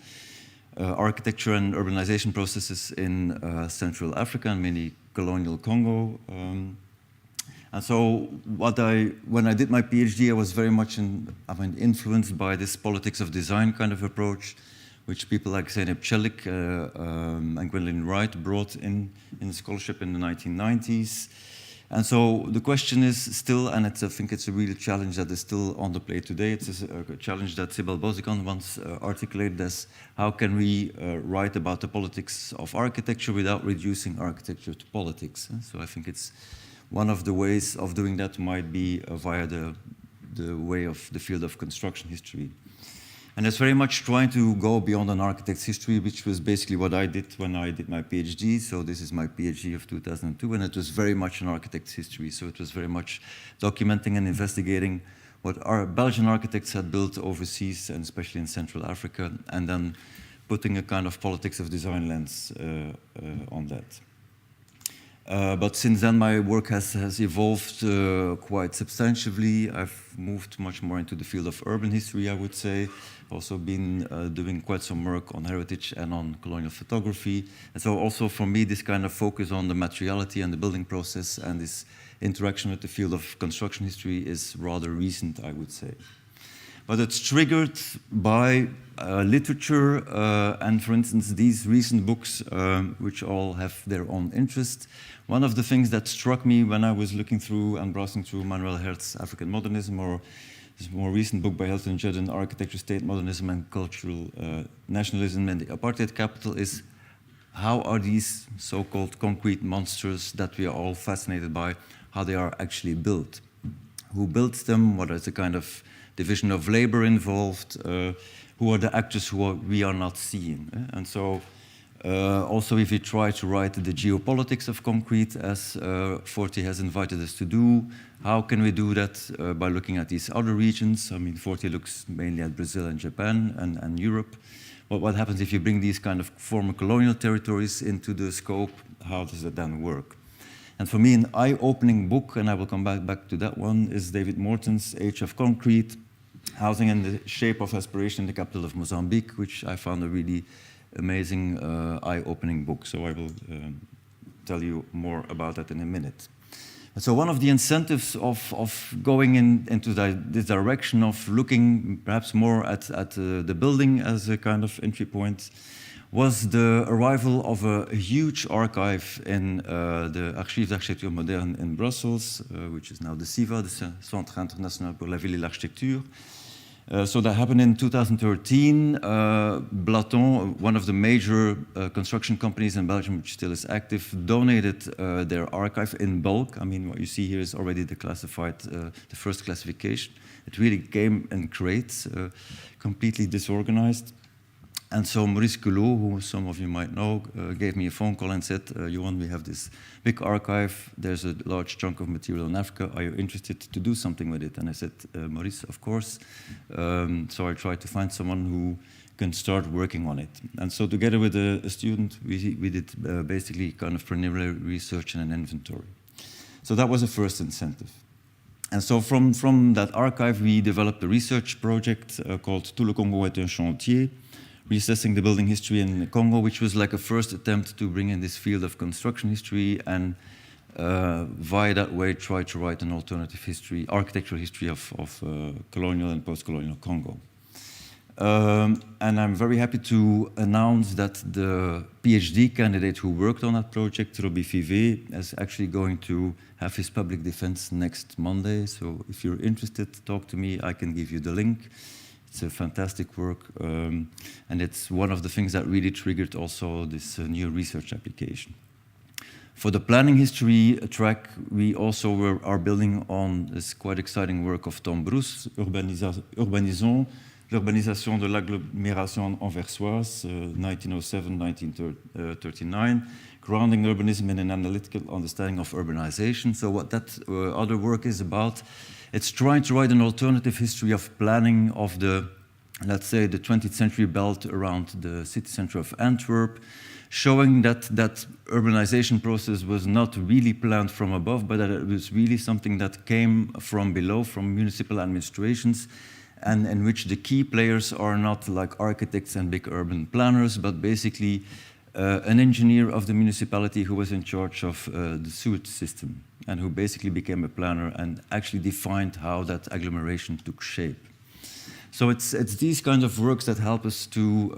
architecture and urbanization processes in Central Africa and mainly colonial Congo. And so when I did my PhD, I was very much influenced by this politics of design kind of approach, which people like Zeynep Çelik and Gwendolyn Wright brought in scholarship in the 1990s. And so the question is still, and I think it's a real challenge that is still on the plate today, it's a challenge that Sibel Bozikon once articulated as, how can we write about the politics of architecture without reducing architecture to politics? So I think it's one of the ways of doing that might be via the way of the field of construction history. And it's very much trying to go beyond an architect's history, which was basically what I did when I did my PhD. So this is my PhD of 2002, and it was very much an architect's history. So it was very much documenting and investigating what our Belgian architects had built overseas, and especially in Central Africa, and then putting a kind of politics of design lens on that. But since then, my work has evolved quite substantially. I've moved much more into the field of urban history, I would say. Also been doing quite some work on heritage and on colonial photography. And so also for me, this kind of focus on the materiality and the building process and this interaction with the field of construction history is rather recent, I would say. But it's triggered by literature and, for instance, these recent books, which all have their own interest. One of the things that struck me when I was looking through and browsing through Manuel Hertz's African Modernism, or this more recent book by Hélder and Judd, Architecture, State Modernism and Cultural Nationalism in the Apartheid Capital, is how are these so-called concrete monsters that we are all fascinated by, how they are actually built? Who builds them? What is the kind of division of labor involved? Who are the actors we are not seeing? And so also if we try to write the geopolitics of concrete, as Forti has invited us to do, how can we do that by looking at these other regions? I mean, Forti looks mainly at Brazil and Japan and Europe. But what happens if you bring these kind of former colonial territories into the scope? How does that then work? And for me, an eye-opening book, and I will come back to that one, is David Morton's Age of Concrete, Housing and the Shape of Aspiration in the Capital of Mozambique, which I found a really amazing, eye-opening book. So I will tell you more about that in a minute. And so one of the incentives of going into this direction of looking perhaps more at the building as a kind of entry point was the arrival of a huge archive in the Archivo d'Architecture Moderne in Brussels, which is now the CIVA, the Centre International pour la Ville et l'Architecture. So that happened in 2013. Blaton, one of the major construction companies in Belgium, which still is active, donated their archive in bulk. I mean, what you see here is already the classified, the first classification. It really came in crates, completely disorganized. And so Maurice Culot, who some of you might know, gave me a phone call and said, Johan, we have this big archive. There's a large chunk of material in Africa. Are you interested to do something with it? And I said, Maurice, of course. So I tried to find someone who can start working on it. And so together with a student, we did basically kind of preliminary research and an inventory. So that was the first incentive. And so from that archive, we developed a research project called Tout le Congo est un chantier, reassessing the building history in Congo, which was like a first attempt to bring in this field of construction history and via that way try to write an alternative history, architectural history of colonial and post-colonial Congo. And I'm very happy to announce that the PhD candidate who worked on that project, Robbie Fivet, is actually going to have his public defense next Monday. So if you're interested, talk to me, I can give you the link. It's a fantastic work, and it's one of the things that really triggered also this new research application. For the planning history track, we also are building on this quite exciting work of Tom Bruce, Urbanisons, l'urbanisation de l'agglomération anversoise, 1907-1939, grounding urbanism in an analytical understanding of urbanization. So what that other work is about, it's trying to write an alternative history of planning of the, let's say, the 20th century belt around the city center of Antwerp, showing that that urbanization process was not really planned from above, but that it was really something that came from below, from municipal administrations, and in which the key players are not like architects and big urban planners, but basically an engineer of the municipality who was in charge of the sewage system and who basically became a planner and actually defined how that agglomeration took shape. So it's these kind of works that help us to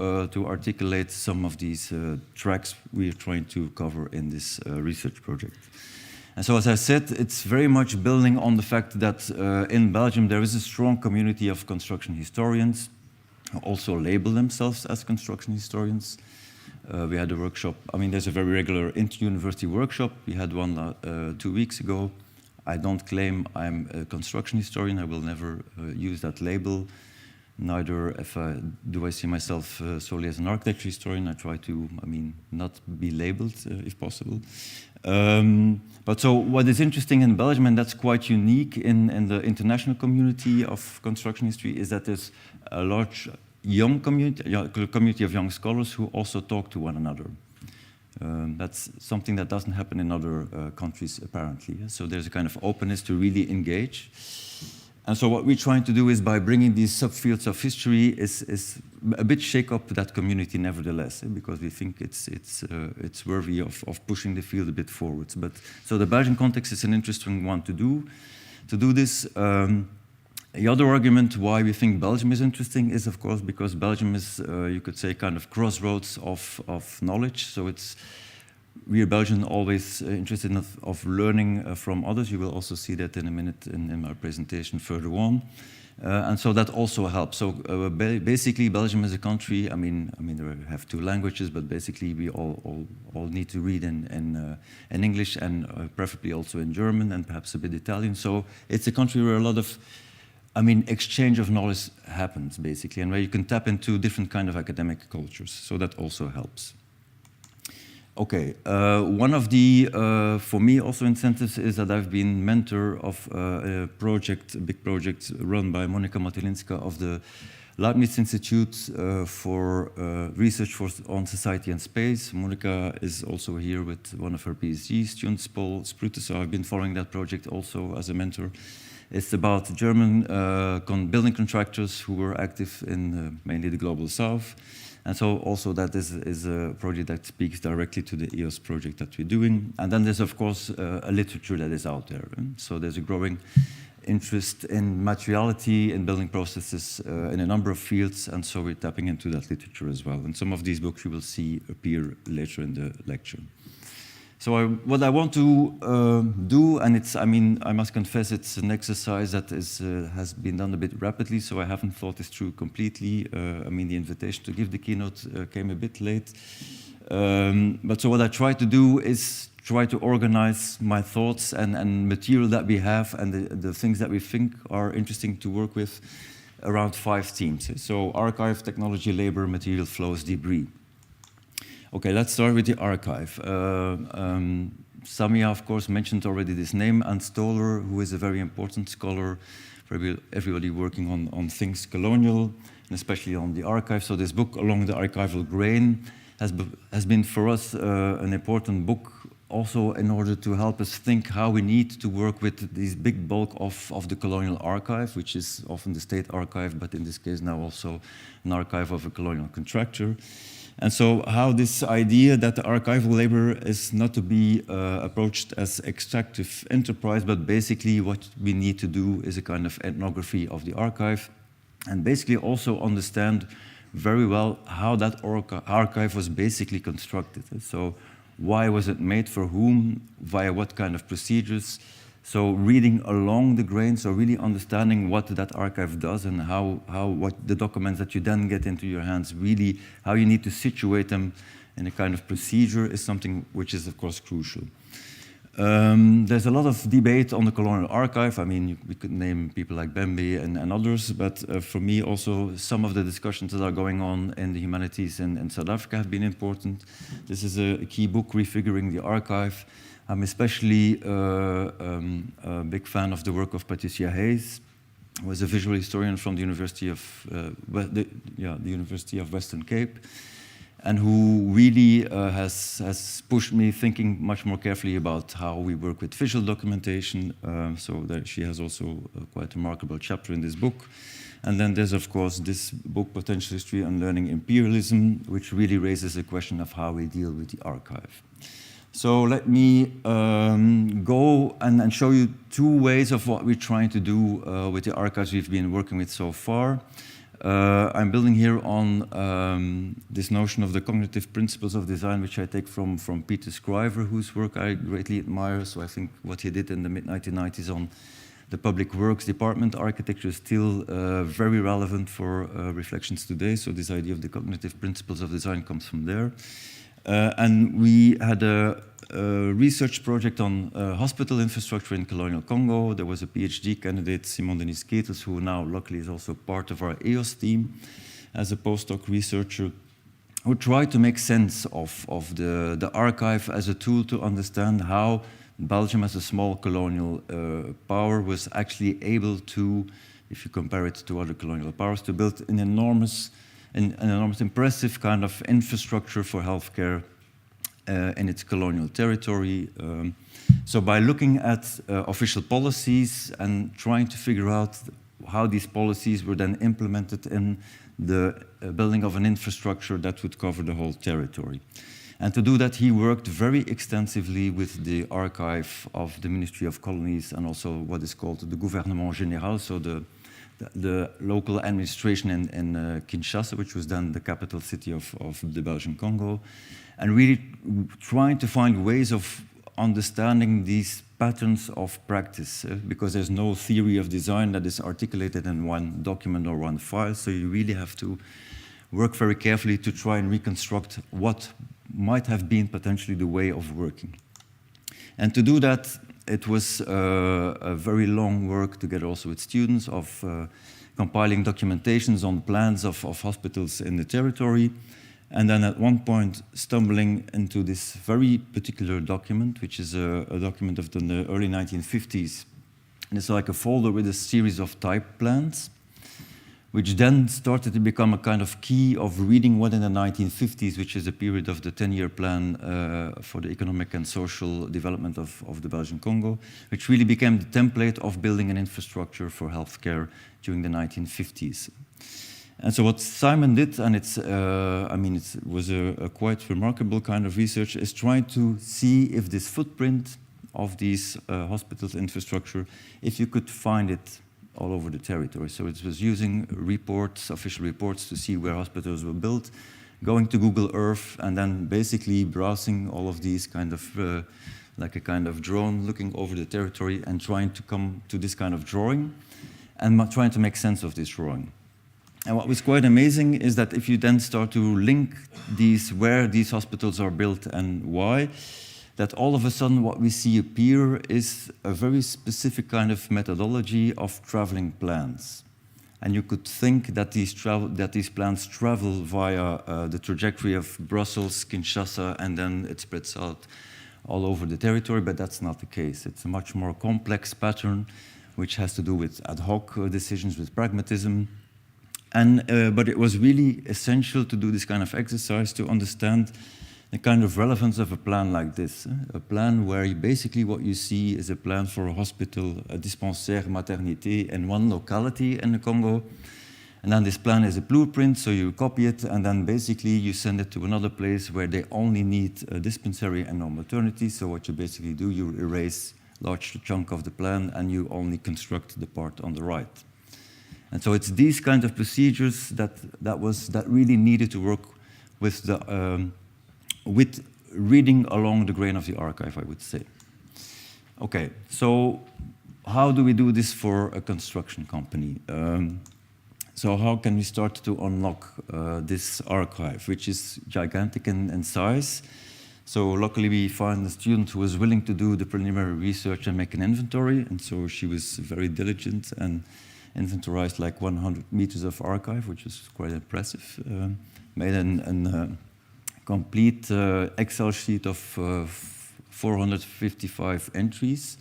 articulate some of these tracks we are trying to cover in this research project. And so as I said, it's very much building on the fact that in Belgium there is a strong community of construction historians who also label themselves as construction historians. We had a workshop, I mean, there's a very regular inter-university workshop. We had one 2 weeks ago. I don't claim I'm a construction historian. I will never use that label. Neither do I see myself solely as an architecture historian. I try to, I mean, not be labeled if possible. But so what is interesting in Belgium, and that's quite unique in the international community of construction history, is that there's a large young community of young scholars who also talk to one another. That's something that doesn't happen in other countries, apparently. So there's a kind of openness to really engage. And so what we're trying to do is, by bringing these subfields of history, is a bit shake up that community nevertheless, because we think it's worthy of pushing the field a bit forwards. But so the Belgian context is an interesting one to do this. The other argument why we think Belgium is interesting is, of course, because Belgium is, you could say, kind of crossroads of knowledge. So we are Belgians always interested in learning from others. You will also see that in a minute in my presentation further on. And so that also helps. So basically, Belgium is a country. I mean, we have 2 languages, but basically we all need to read in English and preferably also in German and perhaps a bit Italian. So it's a country where a lot of exchange of knowledge happens, basically, and where you can tap into different kind of academic cultures. So that also helps. Okay, one of the, for me, also incentives is that I've been mentor of a big project run by Monika Matelinska of the Leibniz Institute for Research on Society and Space. Monika is also here with one of her PhD students, Paul Sprute, so I've been following that project also as a mentor. It's about German building contractors who were active in mainly the Global South. And so also that is a project that speaks directly to the EOS project that we're doing. And then there's, of course, a literature that is out there. So there's a growing interest in materiality, in building processes, in a number of fields, and so we're tapping into that literature as well. And some of these books you will see appear later in the lecture. So what I want to do, and it's, I mean, I must confess it's an exercise that has been done a bit rapidly, so I haven't thought this through completely. I mean, the invitation to give the keynote came a bit late. But so what I try to do is try to organize my thoughts and material that we have and the things that we think are interesting to work with around 5 themes. So archive, technology, labor, material flows, debris. Okay, let's start with the archive. Samia, of course, mentioned already this name, Anne Stoller, who is a very important scholar for everybody working on things colonial, and especially on the archive. So this book, Along the Archival Grain, has been for us an important book, also in order to help us think how we need to work with this big bulk of the colonial archive, which is often the state archive, but in this case now also an archive of a colonial contractor. And so how this idea that the archival labor is not to be approached as extractive enterprise, but basically what we need to do is a kind of ethnography of the archive, and basically also understand very well how that archive was basically constructed. So why was it made, for whom, via what kind of procedures? So reading along the grain, so really understanding what that archive does and what the documents that you then get into your hands, really how you need to situate them in a kind of procedure is something which is, of course, crucial. There's a lot of debate on the colonial archive. I mean, we could name people like Bembe and others, but for me also some of the discussions that are going on in the humanities in South Africa have been important. This is a key book, Refiguring the Archive. I'm especially a big fan of the work of Patricia Hayes, who was a visual historian from the University of the University of Western Cape, and who really has pushed me thinking much more carefully about how we work with visual documentation. So that she has also quite a remarkable chapter in this book. And then there's, of course, this book, Potential History and Learning Imperialism, which really raises the question of how we deal with the archive. So let me go and show you 2 ways of what we're trying to do with the archives we've been working with so far. I'm building here on this notion of the cognitive principles of design, which I take from Peter Scriver, whose work I greatly admire. So I think what he did in the mid-1990s on the public works department architecture is still very relevant for reflections today. So this idea of the cognitive principles of design comes from there. And we had a research project on hospital infrastructure in colonial Congo. There was a PhD candidate, Simon Denis Ketels, who now luckily is also part of our EOS team as a postdoc researcher, who tried to make sense of the archive as a tool to understand how Belgium as a small colonial power was actually able to, if you compare it to other colonial powers, to build an enormous impressive kind of infrastructure for healthcare in its colonial territory. So by looking at official policies and trying to figure out how these policies were then implemented in the building of an infrastructure that would cover the whole territory. And to do that, he worked very extensively with the archive of the Ministry of Colonies and also what is called the Gouvernement Général, so the local administration in Kinshasa, which was then the capital city of the Belgian Congo, and really trying to find ways of understanding these patterns of practice, because there's no theory of design that is articulated in one document or one file, so you really have to work very carefully to try and reconstruct what might have been potentially the way of working. And to do that, it was a very long work together also with students of compiling documentations on plans of hospitals in the territory, and then at one point stumbling into this very particular document, which is a document of the early 1950s. And it's like a folder with a series of type plans, which then started to become a kind of key of reading what in the 1950s, which is a period of the 10-year plan for the economic and social development of the Belgian Congo, which really became the template of building an infrastructure for healthcare during the 1950s. And so what Simon did, and it was a quite remarkable kind of research, is trying to see if this footprint of these hospitals infrastructure, if you could find it all over the territory. So it was using reports, official reports, to see where hospitals were built, going to Google Earth, and then basically browsing all of these kind of, like a kind of drone, looking over the territory and trying to come to this kind of drawing, and trying to make sense of this drawing. And what was quite amazing is that if you then start to link these, where these hospitals are built and why, that all of a sudden what we see appear is a very specific kind of methodology of traveling plans. And you could think that these plans travel via the trajectory of Brussels, Kinshasa, and then it spreads out all over the territory, but that's not the case. It's a much more complex pattern, which has to do with ad hoc decisions, with pragmatism. But it was really essential to do this kind of exercise to understand the kind of relevance of a plan like this. A plan where basically what you see is a plan for a hospital, a dispensaire, maternité in one locality in the Congo. And then this plan is a blueprint, so you copy it, and then basically you send it to another place where they only need a dispensary and no maternity. So what you basically do, you erase a large chunk of the plan and you only construct the part on the right. And so it's these kind of procedures that really needed to work with with reading along the grain of the archive, I would say. Okay, so how do we do this for a construction company? So how can we start to unlock this archive, which is gigantic in size? So luckily we found a student who was willing to do the preliminary research and make an inventory, and so she was very diligent and inventorized like 100 meters of archive, which is quite impressive. Made a complete Excel sheet of 455 entries,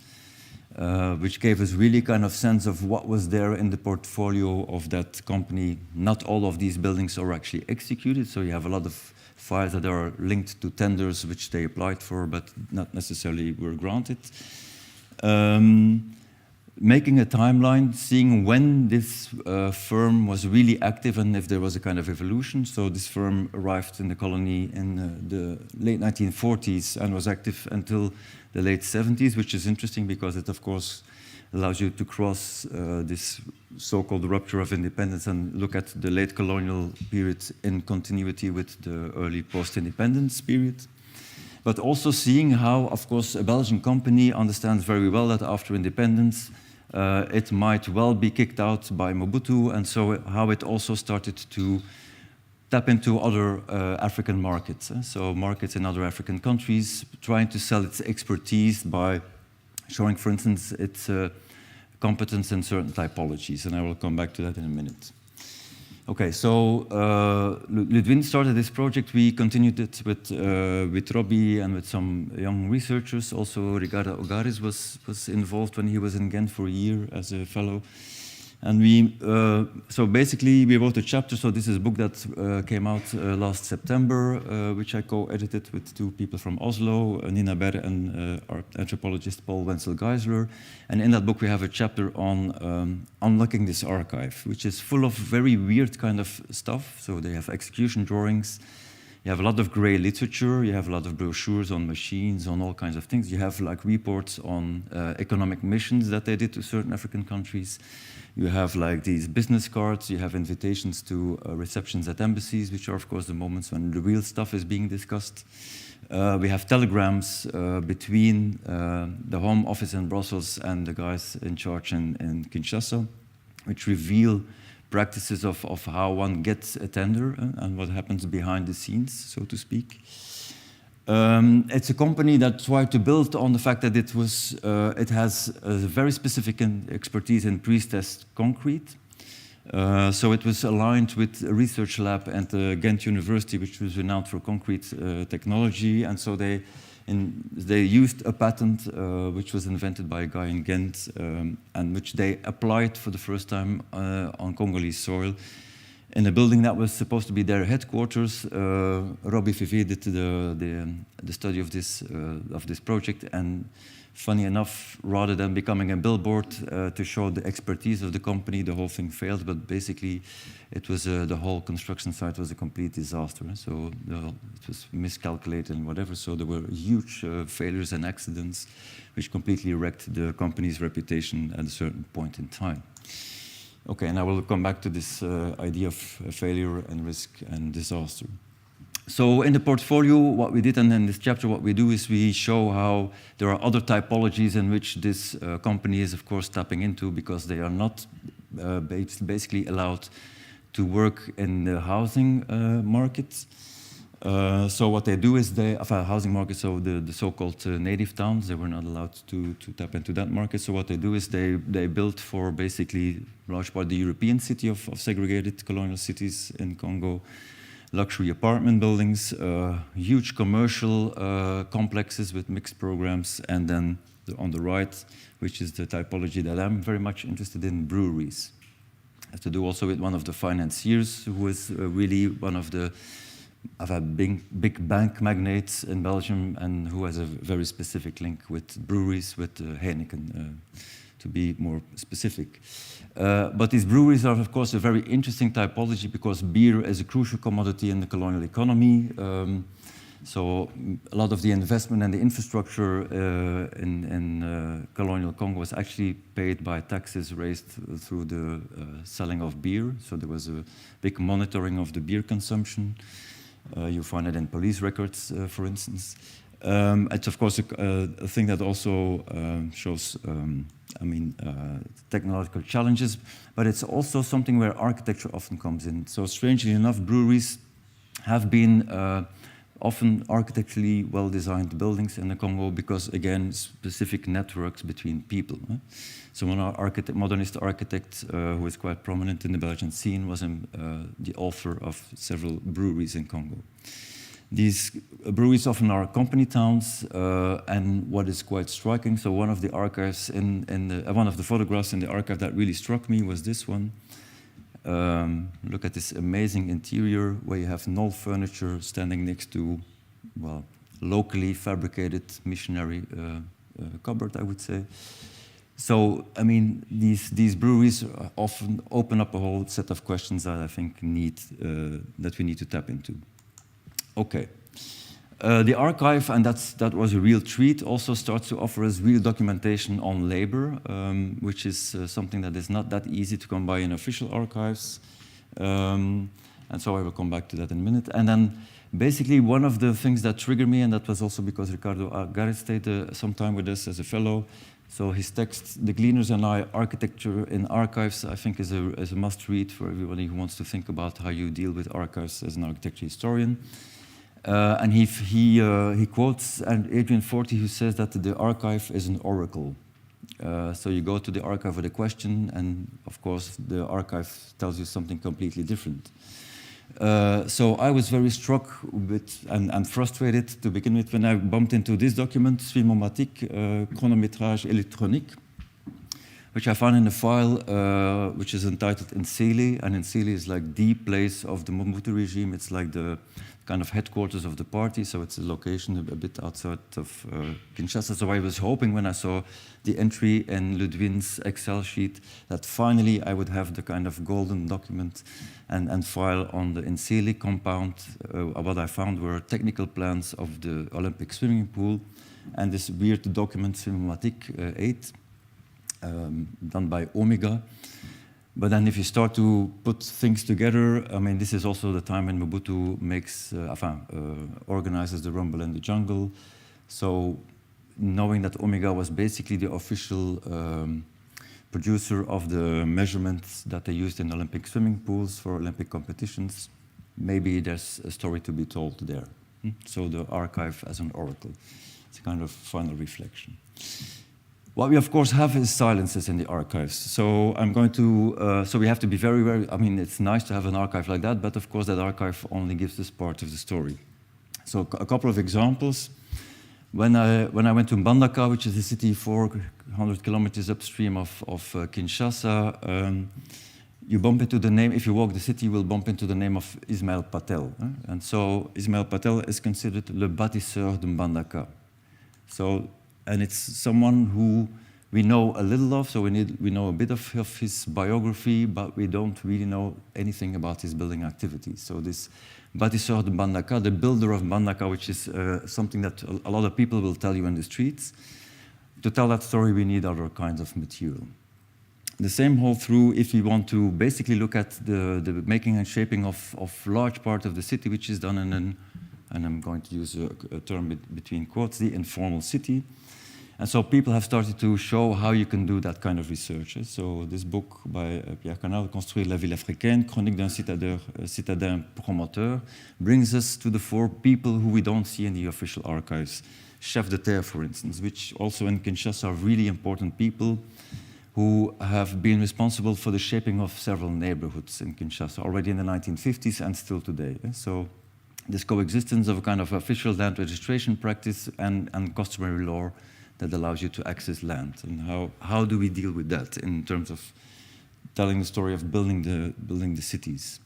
which gave us really kind of sense of what was there in the portfolio of that company. Not all of these buildings are actually executed, so you have a lot of files that are linked to tenders which they applied for, but not necessarily were granted. Making a timeline, seeing when this firm was really active and if there was a kind of evolution. So this firm arrived in the colony in the late 1940s and was active until the late 70s, which is interesting because it, of course, allows you to cross this so-called rupture of independence and look at the late colonial period in continuity with the early post-independence period. But also seeing how, of course, a Belgian company understands very well that after independence, it might well be kicked out by Mobutu, and so how it also started to tap into other African markets. So markets in other African countries, trying to sell its expertise by showing, for instance, its competence in certain typologies, and I will come back to that in a minute. Okay, so Ludwin started this project. We continued it with Robbie and with some young researchers. Also, Ricardo Ogares was involved when he was in Ghent for a year as a fellow. And so basically we wrote a chapter. So this is a book that came out last September, which I co-edited with two people from Oslo, Nina Berre and our anthropologist Paul Wenzel-Geisler. And in that book we have a chapter on unlocking this archive, which is full of very weird kind of stuff. So they have execution drawings. You have a lot of gray literature. You have a lot of brochures on machines, on all kinds of things. You have like reports on economic missions that they did to certain African countries. You have like these business cards. You have invitations to receptions at embassies, which are, of course, the moments when the real stuff is being discussed. We have telegrams between the Home Office in Brussels and the guys in charge in Kinshasa, which reveal practices of how one gets a tender and what happens behind the scenes, so to speak. It's a company that tried to build on the fact that it has a very specific expertise in pre-stressed concrete. So it was aligned with a research lab at Ghent University, which was renowned for concrete technology, and so they used a patent which was invented by a guy in Ghent and which they applied for the first time on Congolese soil in a building that was supposed to be their headquarters. Robbie Fivet did the study of this project, and funny enough, rather than becoming a billboard to show the expertise of the company, the whole thing failed. But basically, it was the whole construction site was a complete disaster. So it was miscalculated and whatever. So there were huge failures and accidents, which completely wrecked the company's reputation at a certain point in time. Okay, and I will come back to this idea of failure and risk and disaster. So in the portfolio, what we did, and in this chapter, what we do is we show how there are other typologies in which this company is, of course, tapping into, because they are not basically allowed to work in the housing market. So what they do is housing market, so the so-called native towns, they were not allowed to tap into that market. So what they do is they built for basically large part the European city of segregated colonial cities in Congo, luxury apartment buildings, huge commercial complexes with mixed programs, and then on the right, which is the typology that I'm very much interested in, breweries. It has to do also with one of the financiers who is really one of the big bank magnates in Belgium, and who has a very specific link with breweries, with Heineken, to be more specific. But these breweries are, of course, a very interesting typology, because beer is a crucial commodity in the colonial economy. So a lot of the investment and the infrastructure in colonial Congo was actually paid by taxes raised through the selling of beer. So there was a big monitoring of the beer consumption. You find it in police records, for instance. It's, of course, a thing that also shows technological challenges, but it's also something where architecture often comes in. So strangely enough, breweries have been often architecturally well-designed buildings in the Congo, because, again, specific networks between people. So one modernist architect who is quite prominent in the Belgian scene was the author of several breweries in Congo. These breweries often are company towns, and what is quite striking, so one of the archives one of the photographs in the archive that really struck me was this one. Look at this amazing interior where you have no furniture standing next to, well, locally fabricated missionary cupboard, I would say. So, I mean, these breweries often open up a whole set of questions that I think that we need to tap into. Okay. The archive, and that was a real treat, also starts to offer us real documentation on labor, which is something that is not that easy to come by in official archives. And so I will come back to that in a minute. And then basically one of the things that triggered me, and that was also because Ricardo Garrett stayed some time with us as a fellow. So his text, The Gleaners and I, Architecture in Archives, I think is a must-read for everybody who wants to think about how you deal with archives as an architecture historian. And he quotes Adrian Forty, who says that the archive is an oracle. So you go to the archive with a question, and of course the archive tells you something completely different. So I was very struck with and frustrated to begin with when I bumped into this document, Filmomatique, Chronométrage électronique, which I found in a file which is entitled Nsele, and Nsele is like the place of the Mobutu regime. It's like the kind of headquarters of the party, so it's a location a bit outside of Kinshasa. So I was hoping when I saw the entry in Ludwin's Excel sheet that finally I would have the kind of golden document and file on the Nsele compound. What I found were technical plans of the Olympic swimming pool and this weird document, Filmomatique 8, done by Omega. But then if you start to put things together, I mean, this is also the time when Mobutu organizes the Rumble in the Jungle. So knowing that Omega was basically the official producer of the measurements that they used in Olympic swimming pools for Olympic competitions, maybe there's a story to be told there. So the archive as an oracle. It's a kind of final reflection. What we, of course, have is silences in the archives. So I'm going to, so we have to be very, very, I mean, it's nice to have an archive like that, but of course that archive only gives us part of the story. So a couple of examples. When I went to Mbandaka, which is a city 400 kilometers upstream of Kinshasa, you bump into the name, if you walk the city, you will bump into the name of Ismail Patel. And so Ismail Patel is considered le bâtisseur de Mbandaka. So, and it's someone who we know a little of, so we know a bit of his biography, but we don't really know anything about his building activities. So this bâtisseur de Mbandaka, the builder of Mbandaka, which is something that a lot of people will tell you in the streets. To tell that story, we need other kinds of material. The same holds true if you want to basically look at the making and shaping of large part of the city, which is done in an, and I'm going to use a term between quotes, the informal city. And so people have started to show how you can do that kind of research. So this book by Pierre Canal, Construire la ville africaine, Chronique d'un citadin promoteur, brings us to the four people who we don't see in the official archives. Chef de terre, for instance, which also in Kinshasa are really important people who have been responsible for the shaping of several neighborhoods in Kinshasa already in the 1950s and still today. So this coexistence of a kind of official land registration practice and customary law that allows you to access land. And how do we deal with that in terms of telling the story of building the cities?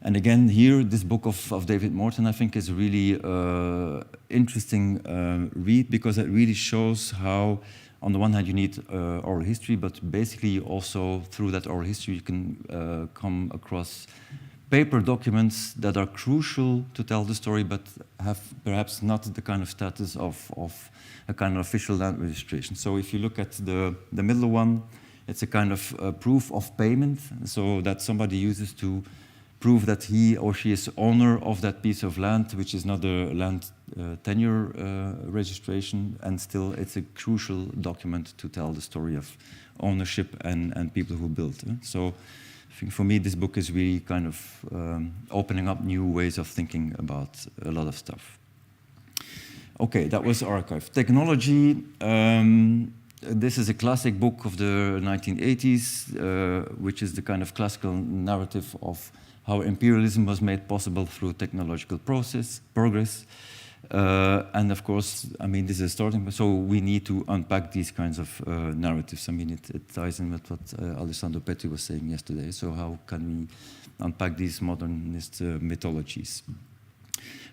And again, here, this book of David Morton, I think, is a really interesting read, because it really shows how, on the one hand, you need oral history, but basically also through that oral history you can come across paper documents that are crucial to tell the story, but have perhaps not the kind of status of a kind of official land registration. So if you look at the middle one, it's a kind of proof of payment, so that somebody uses to prove that he or she is owner of that piece of land, which is not a land tenure registration, and still it's a crucial document to tell the story of ownership and people who built. So I think for me this book is really kind of opening up new ways of thinking about a lot of stuff. Okay, that was archive. Technology, this is a classic book of the 1980s, which is the kind of classical narrative of how imperialism was made possible through technological progress. And of course, I mean, this is starting, so we need to unpack these kinds of narratives. I mean, it ties in with what Alessandro Petri was saying yesterday. So how can we unpack these modernist mythologies?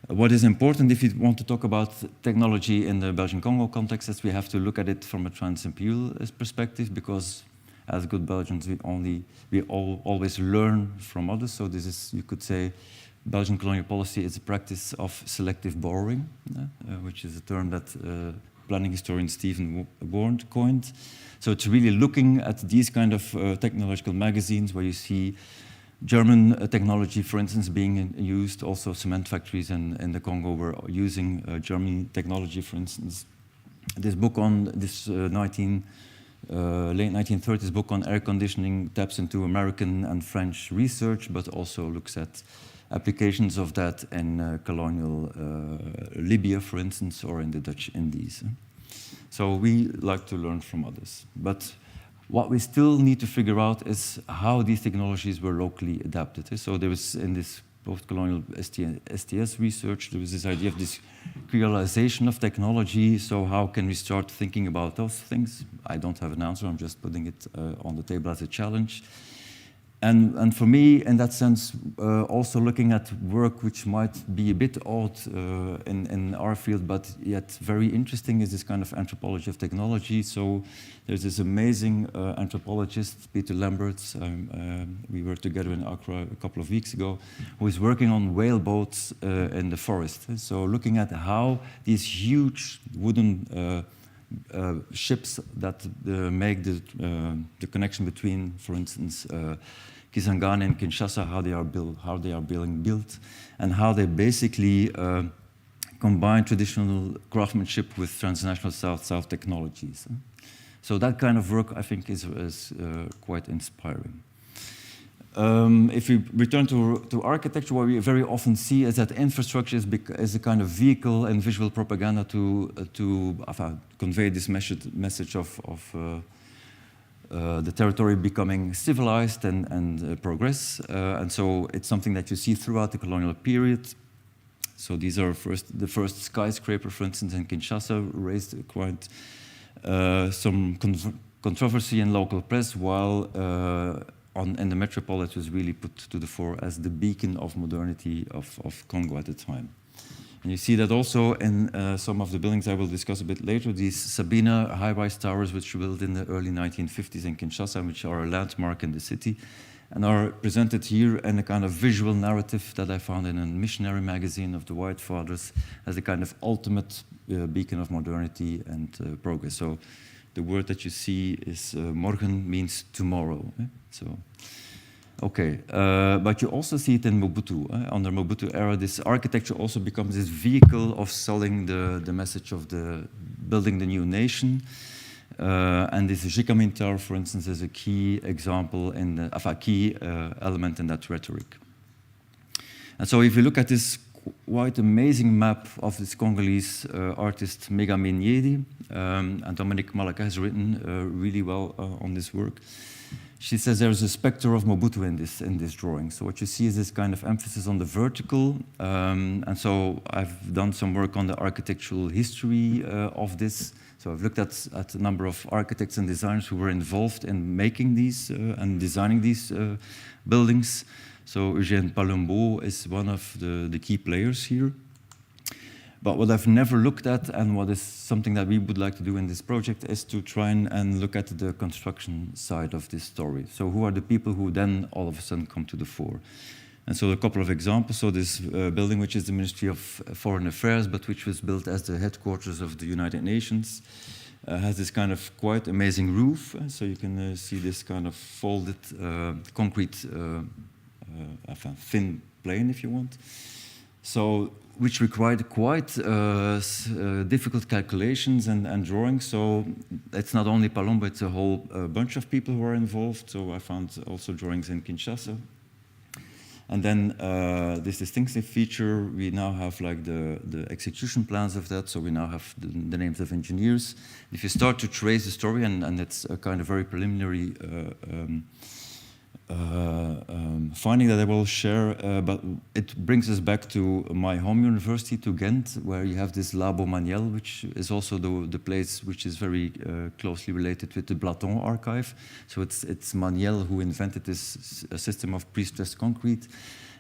What is important if you want to talk about technology in the Belgian Congo context is we have to look at it from a trans-imperialist perspective, because as good Belgians, we always learn from others. So this is, you could say, Belgian colonial policy is a practice of selective borrowing, which is a term that planning historian Stephen Warren coined. So it's really looking at these kind of technological magazines where you see German technology, for instance, being used. Also, cement factories in the Congo were using German technology, for instance. This book on this late 1930s book on air conditioning taps into American and French research, but also looks at applications of that in colonial Libya, for instance, or in the Dutch Indies. So we like to learn from others. But what we still need to figure out is how these technologies were locally adapted. So there was, in this post-colonial STS research, there was this idea of this creolization of technology. So how can we start thinking about those things? I don't have an answer. I'm just putting it on the table as a challenge. And for me, in that sense, also looking at work which might be a bit odd in our field, but yet very interesting, is this kind of anthropology of technology. So there's this amazing anthropologist, Peter Lamberts, we were together in Accra a couple of weeks ago, who is working on whaleboats in the forest. So looking at how these huge wooden ships that make the connection between, for instance, Kisangani and Kinshasa, how they are being built, and how they basically combine traditional craftsmanship with transnational South-South technologies. So that kind of work, I think, is quite inspiring. If we return to architecture, what we very often see is that infrastructure is a kind of vehicle and visual propaganda to convey this message of the territory becoming civilized and progress. And so it's something that you see throughout the colonial period. So these are the first skyscraper, for instance, in Kinshasa, raised quite some controversy in local press, while in the metropolis was really put to the fore as the beacon of modernity of Congo at the time. And you see that also in some of the buildings I will discuss a bit later, these Sabina high-rise towers which were built in the early 1950s in Kinshasa, which are a landmark in the city, and are presented here in a kind of visual narrative that I found in a missionary magazine of the White Fathers as a kind of ultimate beacon of modernity and progress. So the word that you see is morgen means tomorrow. So, okay, but you also see it in Mobutu. Under Mobutu era, this architecture also becomes this vehicle of selling the message of building the new nation. And this Jikamin Tower, for instance, is a key example, a key element in that rhetoric. And so if you look at this quite amazing map of this Congolese artist Megami Nyedi, and Dominique Malaka has written really well on this work. She says there's a specter of Mobutu in this drawing. So what you see is this kind of emphasis on the vertical, and so I've done some work on the architectural history of this. So I've looked at a number of architects and designers who were involved in making these and designing these buildings. So Eugène Palumbo is one of the key players here. But what I've never looked at, and what is something that we would like to do in this project, is to try and look at the construction side of this story. So who are the people who then all of a sudden come to the fore? And so a couple of examples. So this building, which is the Ministry of Foreign Affairs, but which was built as the headquarters of the United Nations, has this kind of quite amazing roof. So you can see this kind of folded concrete thin plane, if you want. So, which required quite difficult calculations and drawings. So it's not only Palumbo, it's a whole bunch of people who are involved. So I found also drawings in Kinshasa. And then this distinctive feature, we now have like the execution plans of that. So we now have the names of engineers. If you start to trace the story, and it's a kind of very preliminary finding that I will share, but it brings us back to my home university, to Ghent, where you have this Labo Maniel, which is also the place which is very closely related with the Blaton archive. So it's Maniel who invented this system of pre-stressed concrete,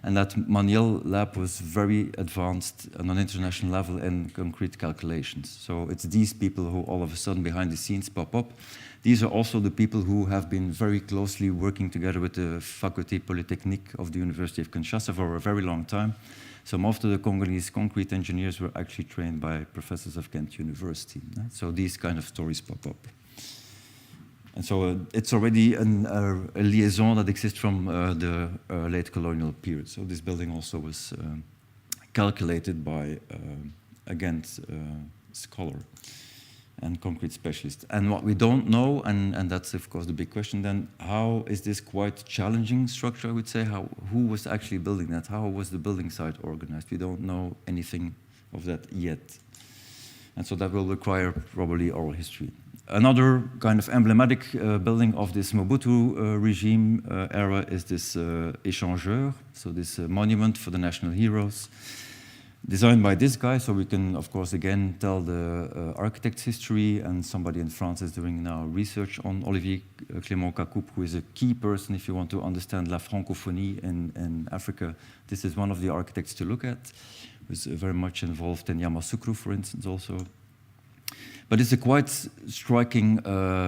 and that Maniel lab was very advanced on an international level in concrete calculations. So it's these people who all of a sudden behind the scenes pop up. These are also the people who have been very closely working together with the Faculté Polytechnique of the University of Kinshasa for a very long time. So most of the Congolese concrete engineers were actually trained by professors of Ghent University. So these kind of stories pop up. And so it's already a liaison that exists from the late colonial period. So this building also was calculated by a Ghent scholar and concrete specialist. And what we don't know, and that's of course the big question then, how is this quite challenging structure, I would say? Who was actually building that? How was the building site organized? We don't know anything of that yet. And so that will require probably oral history. Another kind of emblematic building of this Mobutu regime era is this échangeur, so this monument for the national heroes, designed by this guy. So we can, of course, again tell the architect's history, and somebody in France is doing now research on Olivier Clément Kakoup, who is a key person if you want to understand la francophonie in Africa. This is one of the architects to look at. He was very much involved in Yamoussoukro, for instance, also. But it's a quite striking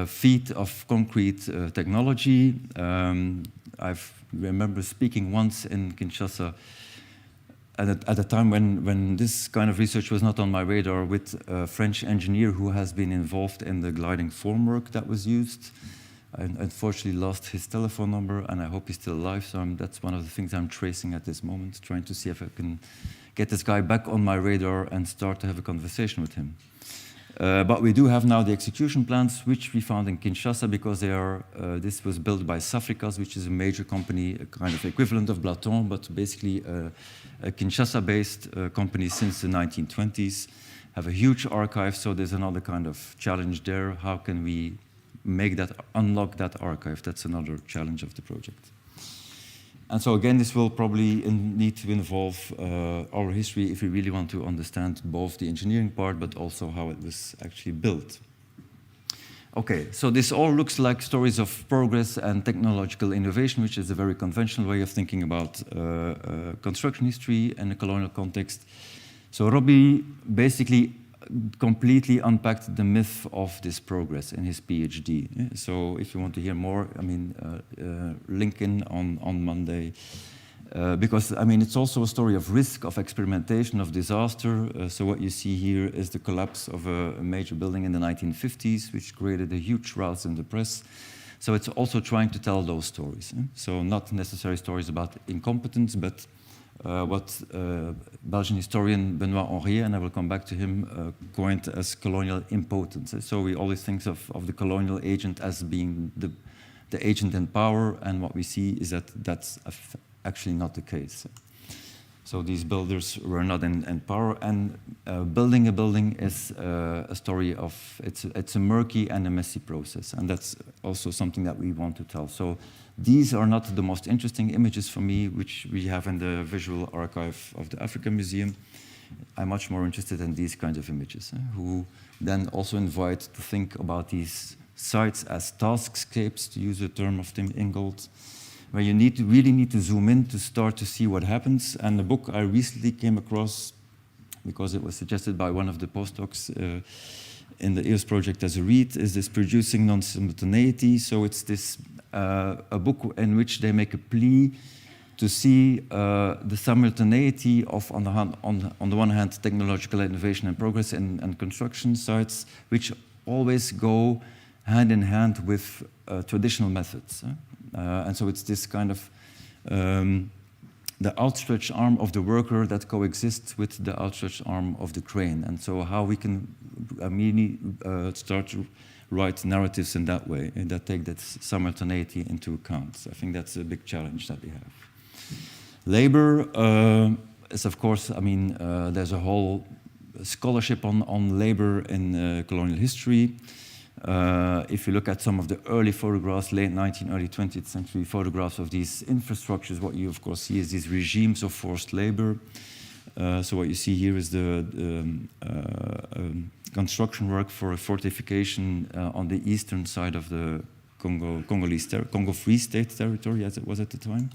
feat of concrete technology. I remember speaking once in Kinshasa at a time when this kind of research was not on my radar, with a French engineer who has been involved in the gliding formwork that was used. I unfortunately lost his telephone number, and I hope he's still alive, so that's one of the things I'm tracing at this moment, trying to see if I can get this guy back on my radar and start to have a conversation with him. But we do have now the execution plans, which we found in Kinshasa, because they are, this was built by Safricas, which is a major company, a kind of equivalent of Blaton, but basically a Kinshasa-based company since the 1920s, have a huge archive, so there's another kind of challenge there. How can we make that, unlock that archive? That's another challenge of the project. And so again, this will probably need to involve our history if we really want to understand both the engineering part, but also how it was actually built. Okay, so this all looks like stories of progress and technological innovation, which is a very conventional way of thinking about construction history in a colonial context. So Robbie basically completely unpacked the myth of this progress in his PhD. So if you want to hear more, I mean, link in on Monday. Because, I mean, it's also a story of risk, of experimentation, of disaster. So what you see here is the collapse of a major building in the 1950s, which created a huge rout in the press. So it's also trying to tell those stories. So not necessarily stories about incompetence, but what Belgian historian Benoît Henriet, and I will come back to him, coined as colonial impotence. So we always think of the colonial agent as being the agent in power, and what we see is that that's actually not the case. So these builders were not in power, and building a building is a story of, it's a murky and a messy process, and that's also something that we want to tell. So these are not the most interesting images for me, which we have in the visual archive of the African Museum. I'm much more interested in these kinds of images, who then also invite to think about these sites as taskscapes, to use a term of Tim Ingold, where you really need to zoom in to start to see what happens. And the book I recently came across, because it was suggested by one of the postdocs in the EOS project as a read, is this Producing Non-Simultaneity. So it's this a book in which they make a plea to see the simultaneity of, on the one hand, technological innovation and progress in construction sites, which always go hand in hand with traditional methods. And so it's this kind of the outstretched arm of the worker that coexists with the outstretched arm of the crane. And so how we can immediately start to write narratives in that way, and that take that simultaneity into account. So I think that's a big challenge that we have. Labor is, of course, I mean, there's a whole scholarship on labor in colonial history. If you look at some of the early photographs, late 19th, early 20th century photographs of these infrastructures, what you of course see is these regimes of forced labor. So what you see here is the construction work for a fortification on the eastern side of the Congo Free State territory, as it was at the time.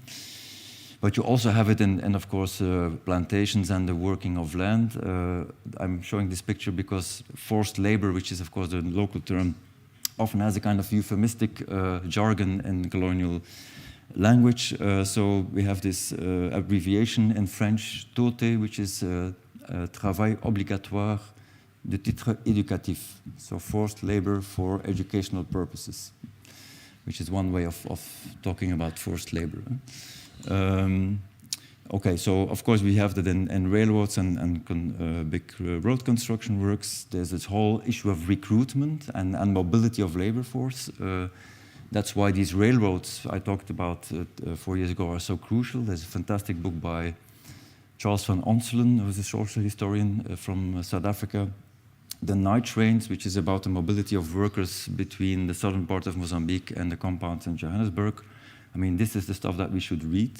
But you also have it in of course, plantations and the working of land. I'm showing this picture because forced labor, which is of course the local term, often has a kind of euphemistic jargon in colonial language. So we have this abbreviation in French, TOTE, which is Travail Obligatoire de Titre Éducatif. So forced labor for educational purposes, which is one way of talking about forced labor. Okay, so of course we have that in railroads and big road construction works. There's this whole issue of recruitment and mobility of labor force. That's why these railroads I talked about 4 years ago are so crucial. There's a fantastic book by Charles van Onselen, who's a social historian from South Africa, The Night Trains, which is about the mobility of workers between the southern part of Mozambique and the compounds in Johannesburg. I mean, this is the stuff that we should read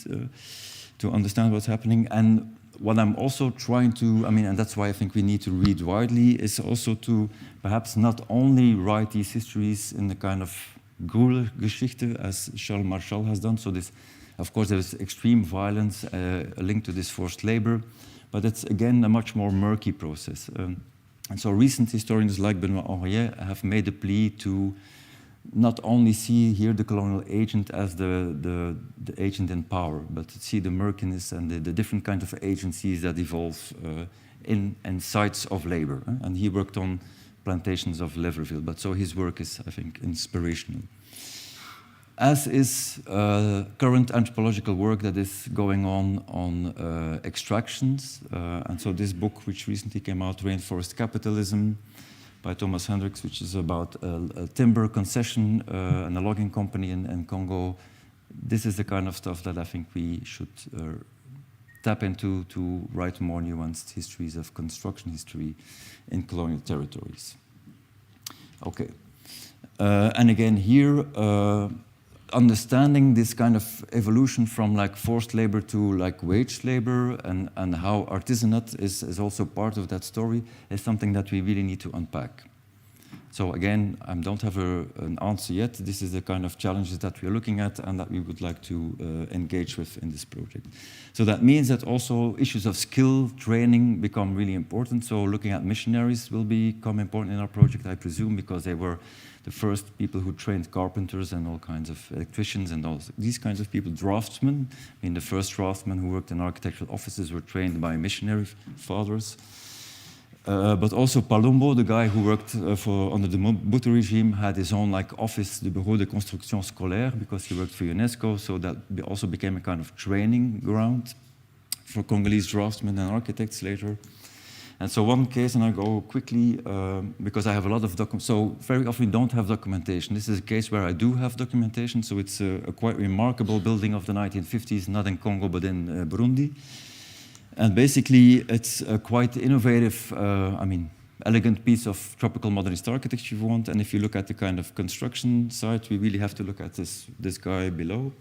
to understand what's happening. And what I'm also trying to, I mean, and that's why I think we need to read widely, is also to perhaps not only write these histories in the kind of Gruelgeschichte, as Charles Marchal has done. So this, of course, there's extreme violence linked to this forced labor, but it's, again, a much more murky process. And so recent historians like Benoît Henriet have made a plea to not only see here the colonial agent as the agent in power, but to see the murkiness and the different kinds of agencies that evolve in sites of labor. And he worked on plantations of Libreville, but so his work is, I think, inspirational. As is current anthropological work that is going on extractions. And so this book, which recently came out, Rainforest Capitalism, by Thomas Hendricks, which is about a timber concession and a logging company in Congo. This is the kind of stuff that I think we should tap into to write more nuanced histories of construction history in colonial territories. Okay. And again here, understanding this kind of evolution from like forced labor to like wage labor and how artisanate is also part of that story is something that we really need to unpack. So again, I don't have an answer yet. This is the kind of challenges that we're looking at and that we would like to engage with in this project. So that means that also issues of skill training become really important. So looking at missionaries will become important in our project, I presume, because they were the first people who trained carpenters and all kinds of electricians and all these kinds of people, draftsmen. I mean, the first draftsmen who worked in architectural offices were trained by missionary fathers. But also Palumbo, the guy who worked under the Mobutu regime, had his own office, the Bureau de Construction Scolaire, because he worked for UNESCO, so that also became a kind of training ground for Congolese draftsmen and architects later. And so one case, and I go quickly, because I have a lot of documents, so very often we don't have documentation. This is a case where I do have documentation, so it's a quite remarkable building of the 1950s, not in Congo, but in Burundi. And basically, it's a quite innovative, elegant piece of tropical modernist architecture, if you want. And if you look at the kind of construction site, we really have to look at this guy below,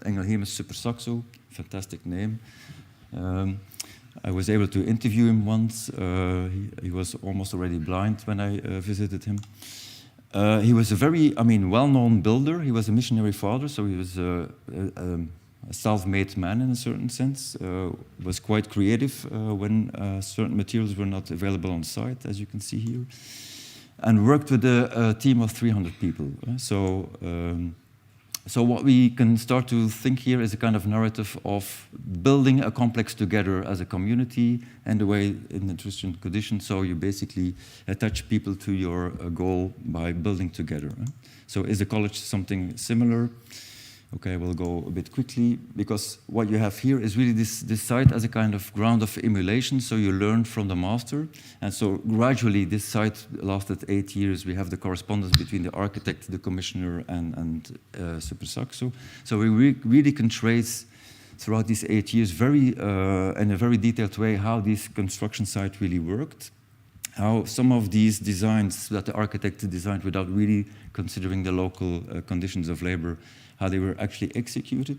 Engelhemus Super Saxo, fantastic name. I was able to interview him once. He was almost already blind when I visited him. He was a very, well-known builder. He was a missionary father, so he was a self-made man in a certain sense. Was quite creative when certain materials were not available on site, as you can see here, and worked with a team of 300 people. So what we can start to think here is a kind of narrative of building a complex together as a community and the way in the Christian condition. So you basically attach people to your goal by building together. So is the college something similar? Okay, we'll go a bit quickly, because what you have here is really this site as a kind of ground of emulation, so you learn from the master. And so gradually this site lasted 8 years. We have the correspondence between the architect, the commissioner, and Super Saxo. So we really can trace throughout these 8 years in a very detailed way how this construction site really worked, how some of these designs that the architect designed without really considering the local conditions of labor, how they were actually executed.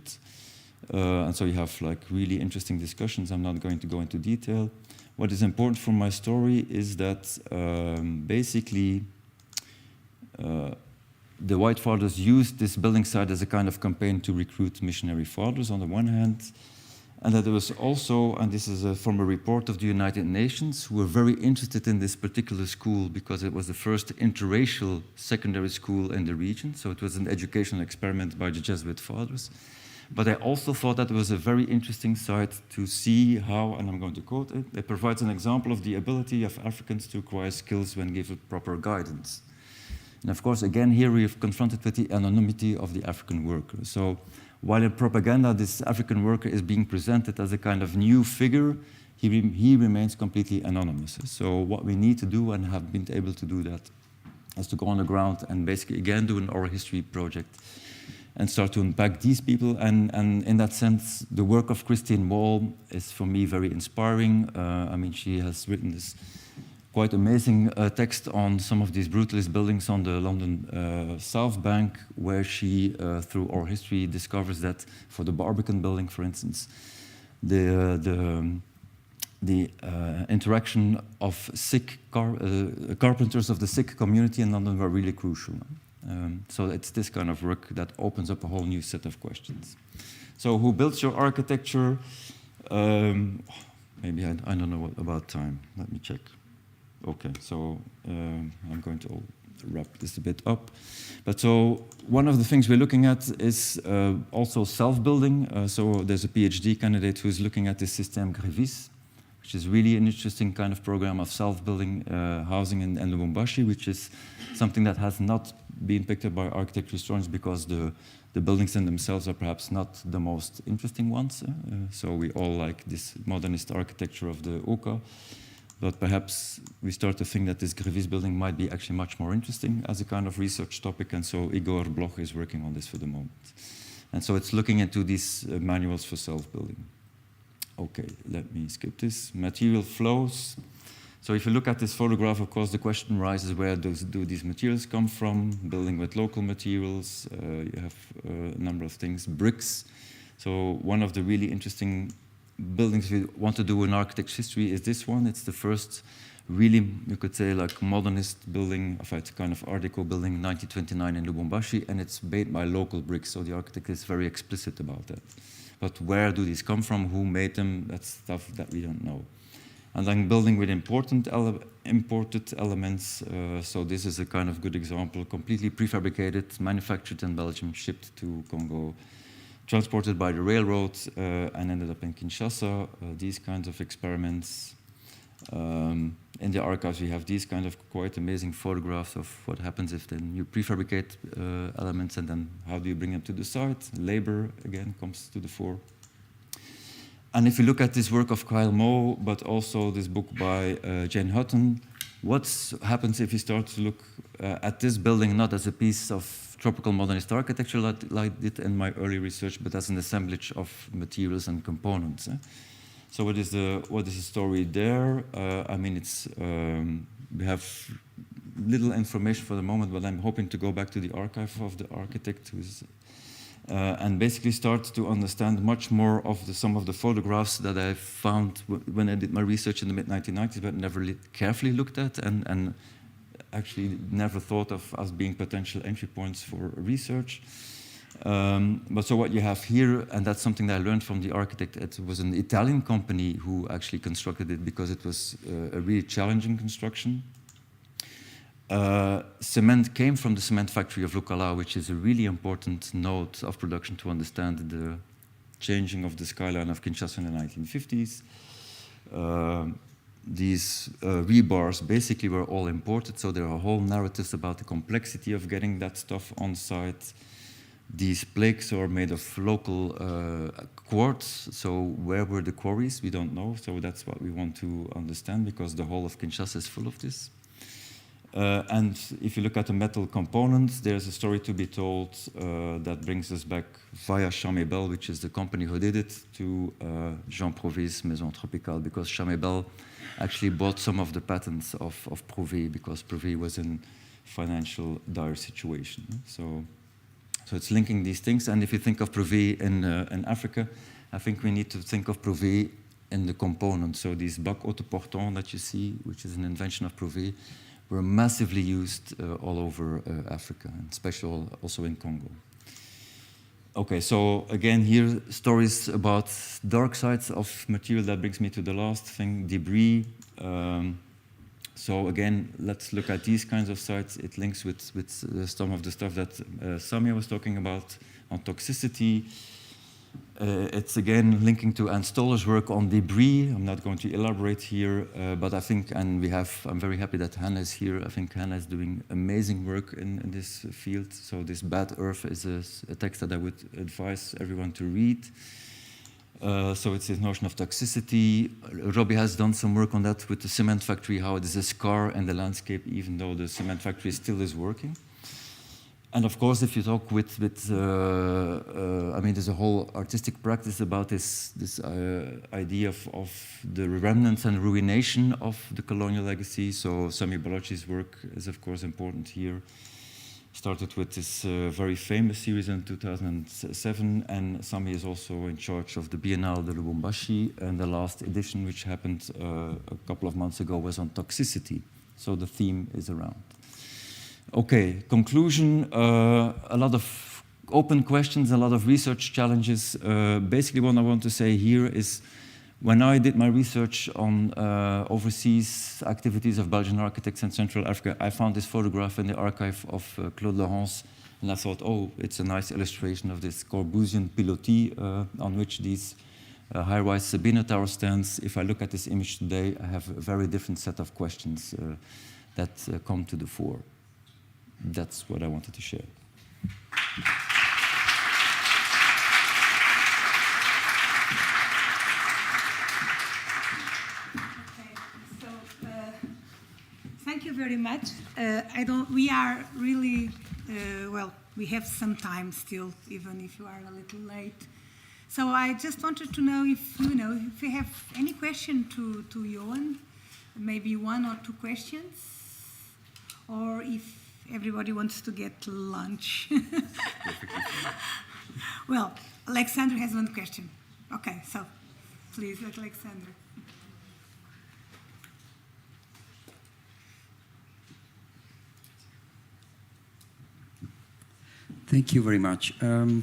And so you have really interesting discussions. I'm not going to go into detail. What is important for my story is that basically the White Fathers used this building site as a kind of campaign to recruit missionary fathers on the one hand, and that there was also, and this is from a report of the United Nations, who were very interested in this particular school because it was the first interracial secondary school in the region. So it was an educational experiment by the Jesuit fathers. But I also thought that it was a very interesting site to see how, and I'm going to quote it, it provides an example of the ability of Africans to acquire skills when given proper guidance. And of course, again, here we are confronted with the anonymity of the African worker. So while in propaganda, this African worker is being presented as a kind of new figure, he remains completely anonymous. So what we need to do, and have been able to do that, is to go on the ground and basically, again, do an oral history project and start to unpack these people. And in that sense, the work of Christine Wall is, for me, very inspiring. She has written this quite amazing text on some of these brutalist buildings on the London South Bank, where she, through oral history, discovers that for the Barbican building, for instance, the interaction of Sikh carpenters of the Sikh community in London were really crucial. So it's this kind of work that opens up a whole new set of questions. So who builds your architecture? Maybe I don't know about time. Let me check. Okay, so I'm going to wrap this a bit up. But so one of the things we're looking at is also self-building. So there's a PhD candidate who's looking at this Système Grévis, which is really an interesting kind of program of self-building housing in Lubumbashi, which is something that has not been picked up by architecture historians because the buildings in themselves are perhaps not the most interesting ones. So we all like this modernist architecture of the Oka. But perhaps we start to think that this Grévis building might be actually much more interesting as a kind of research topic, and so Igor Bloch is working on this for the moment. And so it's looking into these manuals for self-building. Okay, let me skip this. Material flows. So if you look at this photograph, of course, the question rises, where do these materials come from? Building with local materials, you have a number of things. Bricks. So one of the really interesting buildings we want to do in architecture history is this one. It's the first really, you could say, like modernist building, it's a kind of Art Deco building, 1929 in Lubumbashi, and it's made by local bricks, so the architect is very explicit about that. But where do these come from? Who made them? That's stuff that we don't know. And then building with imported elements. So this is a kind of good example, completely prefabricated, manufactured in Belgium, shipped to Congo, transported by the railroad, and ended up in Kinshasa. These kinds of experiments. In the archives, we have these kind of quite amazing photographs of what happens if then you prefabricate elements, and then how do you bring them to the site. Labor, again, comes to the fore. And if you look at this work of Kyle Moe, but also this book by Jane Hutton, what happens if you start to look at this building not as a piece of tropical modernist architecture like I did in my early research, but as an assemblage of materials and components. So what is the story there? I mean, it's we have little information for the moment, but I'm hoping to go back to the archive of the architect who's and basically start to understand much more of some of the photographs that I found when I did my research in the mid-1990s, but never carefully looked at and actually never thought of as being potential entry points for research. But so what you have here, and that's something that I learned from the architect, it was an Italian company who actually constructed it because it was a really challenging construction. Cement came from the cement factory of Lucala, which is a really important node of production to understand the changing of the skyline of Kinshasa in the 1950s. These rebars basically were all imported, so there are whole narratives about the complexity of getting that stuff on site. These plaques are made of local quartz, so where were the quarries? We don't know, so that's what we want to understand, because the whole of Kinshasa is full of this. And if you look at the metal components, there's a story to be told that brings us back via Chamébel, which is the company who did it, to Jean Prouvé's Maison Tropicale, because Chamébel actually bought some of the patents of Prouvé, because Prouvé was in financial dire situation. So it's linking these things. And if you think of Prouvé in Africa, I think we need to think of Prouvé in the components. So these bacs autoportants that you see, which is an invention of Prouvé, were massively used all over Africa, and especially also in Congo. Okay, so again here, stories about dark sides of material. That brings me to the last thing, debris. So again, let's look at these kinds of sites. It links with some of the stuff that Samia was talking about on toxicity. It's again linking to Anne Stoller's work on debris. I'm not going to elaborate here, but I think, and I'm very happy that Hannah is here. I think Hannah is doing amazing work in this field. So this Bad Earth is a text that I would advise everyone to read. So it's this notion of toxicity. Robbie has done some work on that with the cement factory, how it is a scar in the landscape, even though the cement factory still is working. And of course, if you talk with I mean, there's a whole artistic practice about this idea of the remnants and ruination of the colonial legacy. So Sami Balochi's work is, of course, important here. Started with this very famous series in 2007, and Sami is also in charge of the Biennale de Lubumbashi, and the last edition, which happened a couple of months ago, was on toxicity. So the theme is around. Okay, conclusion, a lot of open questions, a lot of research challenges. Basically what I want to say here is, when I did my research on overseas activities of Belgian architects in Central Africa, I found this photograph in the archive of Claude Laurence, and I thought, oh, it's a nice illustration of this Corbusian pilotis on which these high-rise Sabina Tower stands. If I look at this image today, I have a very different set of questions that come to the fore. That's what I wanted to share. Thank you very much. We are really, well, we have some time still, even if you are a little late. So I just wanted to know if you have any question to Johan, maybe one or two questions, or if everybody wants to get lunch. Well, Alexander has one question. Okay, so please, Alexander. Thank you very much. I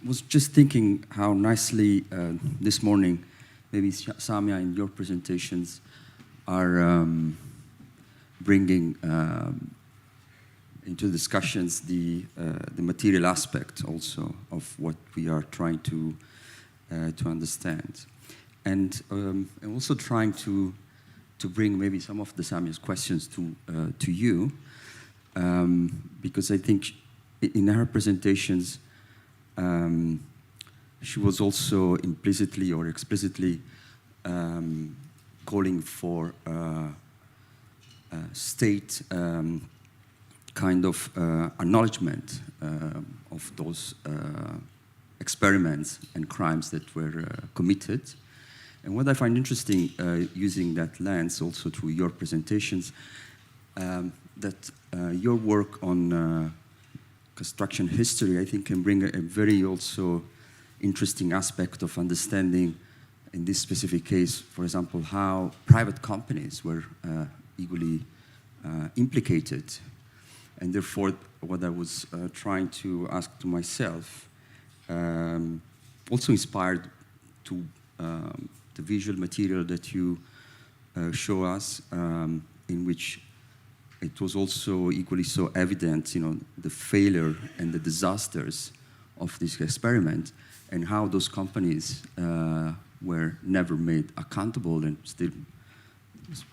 was just thinking how nicely this morning, maybe Samia, in your presentations, are bringing into discussions the material aspect also of what we are trying to understand, and also trying to bring maybe some of the Samia's questions to you, because I think in her presentations she was also implicitly or explicitly calling for state kind of acknowledgement of those experiments and crimes that were committed. And what I find interesting, using that lens also through your presentations, that your work on construction history, I think, can bring a very also interesting aspect of understanding, in this specific case, for example, how private companies were equally implicated. And therefore, what I was trying to ask to myself, also inspired to the visual material that you show us, in which it was also equally so evident, the failure and the disasters of this experiment, and how those companies were never made accountable, and still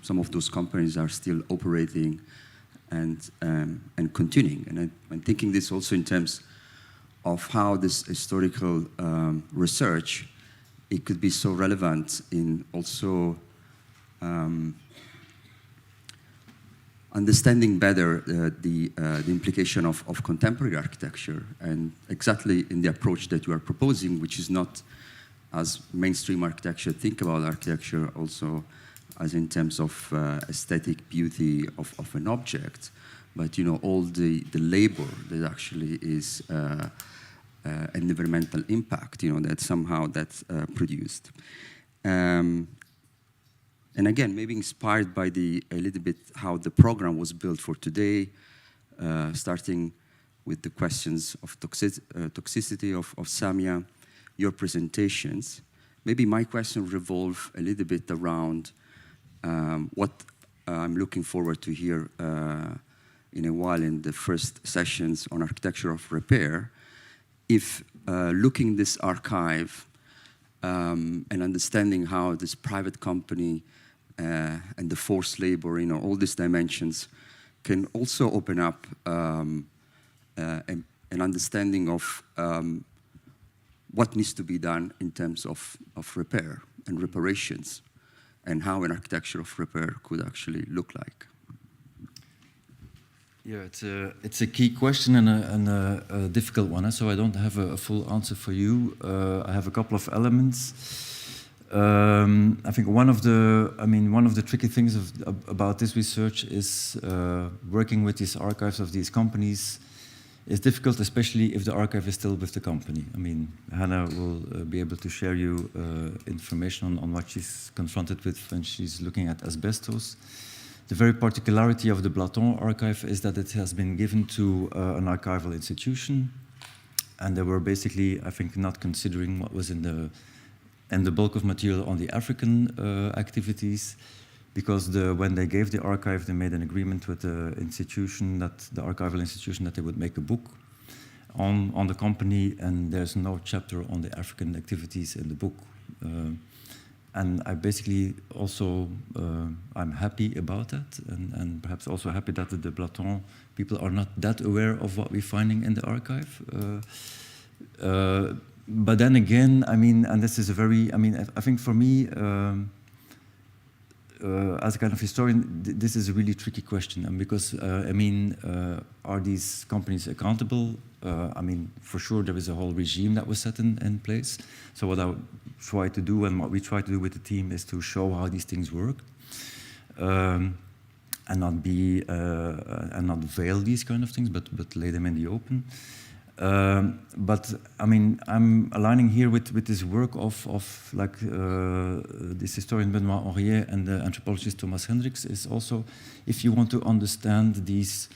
some of those companies are still operating and continuing. And I'm thinking this also in terms of how this historical research, it could be so relevant in also understanding better the implication of contemporary architecture, and exactly in the approach that you are proposing, which is not as mainstream architecture think about architecture also as in terms of aesthetic beauty of an object, but all the labor that actually is an environmental impact, that somehow that's produced. And again, maybe inspired by a little bit how the program was built for today, starting with the questions of toxicity of Samia, your presentations. Maybe my question revolve a little bit around what I'm looking forward to hear in a while in the first sessions on architecture of repair. If looking this archive and understanding how this private company and the forced labor, all these dimensions can also open up an understanding of what needs to be done in terms of repair and reparations, and how an architecture of repair could actually look like. Yeah, it's a key question and a difficult one, so I don't have a full answer for you. I have a couple of elements. I think one of the tricky things about this research is working with these archives of these companies is difficult, especially if the archive is still with the company. Hannah will be able to share you information on what she's confronted with when she's looking at asbestos. The very particularity of the Blaton archive is that it has been given to an archival institution, and they were basically, I think, not considering what was in the bulk of material on the African activities, because when they gave the archive, they made an agreement with the institution, the archival institution, that they would make a book on the company, and there's no chapter on the African activities in the book. And I basically also, I'm happy about that, and perhaps also happy that the Blaton people are not that aware of what we're finding in the archive. But then again, and this is a very, I think for me, as a kind of historian, this is a really tricky question, and because, are these companies accountable? For sure there is a whole regime that was set in place. So what I try to do, and what we try to do with the team, is to show how these things work, and not veil these kind of things, but lay them in the open. But I'm aligning here with this work of this historian Benoît Henriet and the anthropologist Thomas Hendricks, is also, if you want to understand these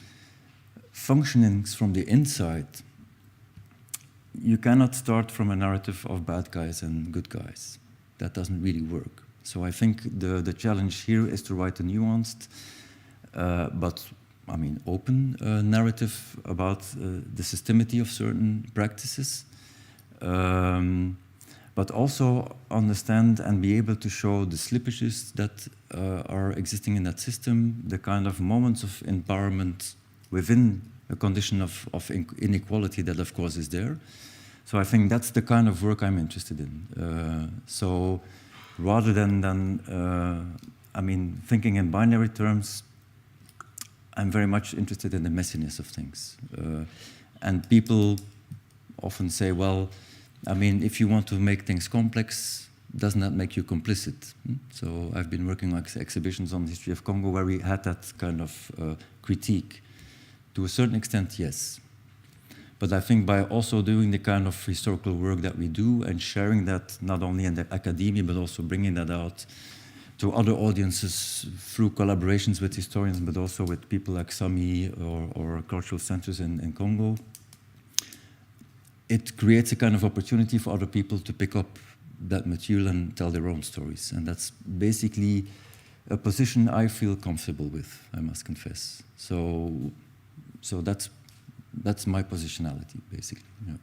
functionings from the inside, you cannot start from a narrative of bad guys and good guys. That doesn't really work. So I think the challenge here is to write a nuanced, but I mean open narrative about the systemity of certain practices, but also understand and be able to show the slippages that are existing in that system, the kind of moments of empowerment within a condition of inequality that of course is there. So I think that's the kind of work I'm interested in. So rather than I mean, thinking in binary terms, I'm very much interested in the messiness of things. And people often say, well, I mean, if you want to make things complex, doesn't that make you complicit? So I've been working on exhibitions on the history of Congo where we had that kind of critique. To a certain extent, yes. But I think by also doing the kind of historical work that we do and sharing that not only in the academia, but also bringing that out to other audiences through collaborations with historians, but also with people like SAMI or cultural centers in Congo, it creates a kind of opportunity for other people to pick up that material and tell their own stories. And that's basically a position I feel comfortable with, I must confess. So that's my positionality, basically. Yeah.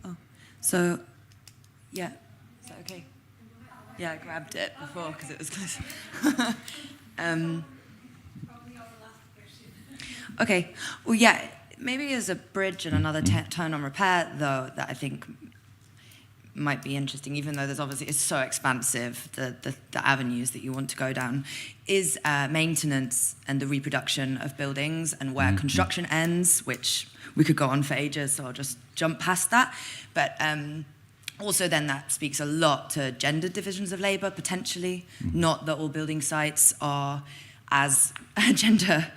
Oh, so, yeah, is that okay? Yeah, I grabbed it before because it was close. Okay, well, yeah, maybe as a bridge and another turn on repair, though, that I think might be interesting, even though there's obviously, it's so expansive, the avenues that you want to go down, is maintenance and the reproduction of buildings and where construction ends, which we could go on for ages, so I'll just jump past that. But also then that speaks a lot to gender divisions of labour, potentially, not that all building sites are as gender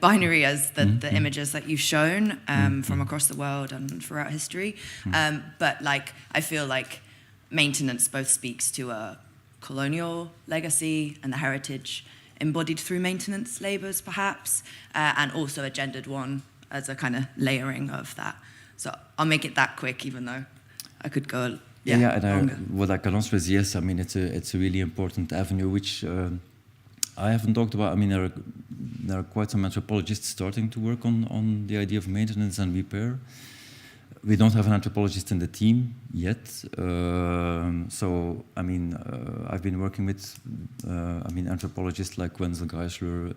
binary as the images that you've shown from across the world and throughout history. But like, I feel like maintenance both speaks to a colonial legacy and the heritage embodied through maintenance labours, perhaps, and also a gendered one as a kind of layering of that. So I'll make it that quick, even though I could go longer. What I can answer is yes. I mean, it's a really important avenue, which I haven't talked about. I mean, there are quite some anthropologists starting to work on the idea of maintenance and repair. We don't have an anthropologist in the team yet. So, I mean, I've been working with, anthropologists like Wenzel Geisler,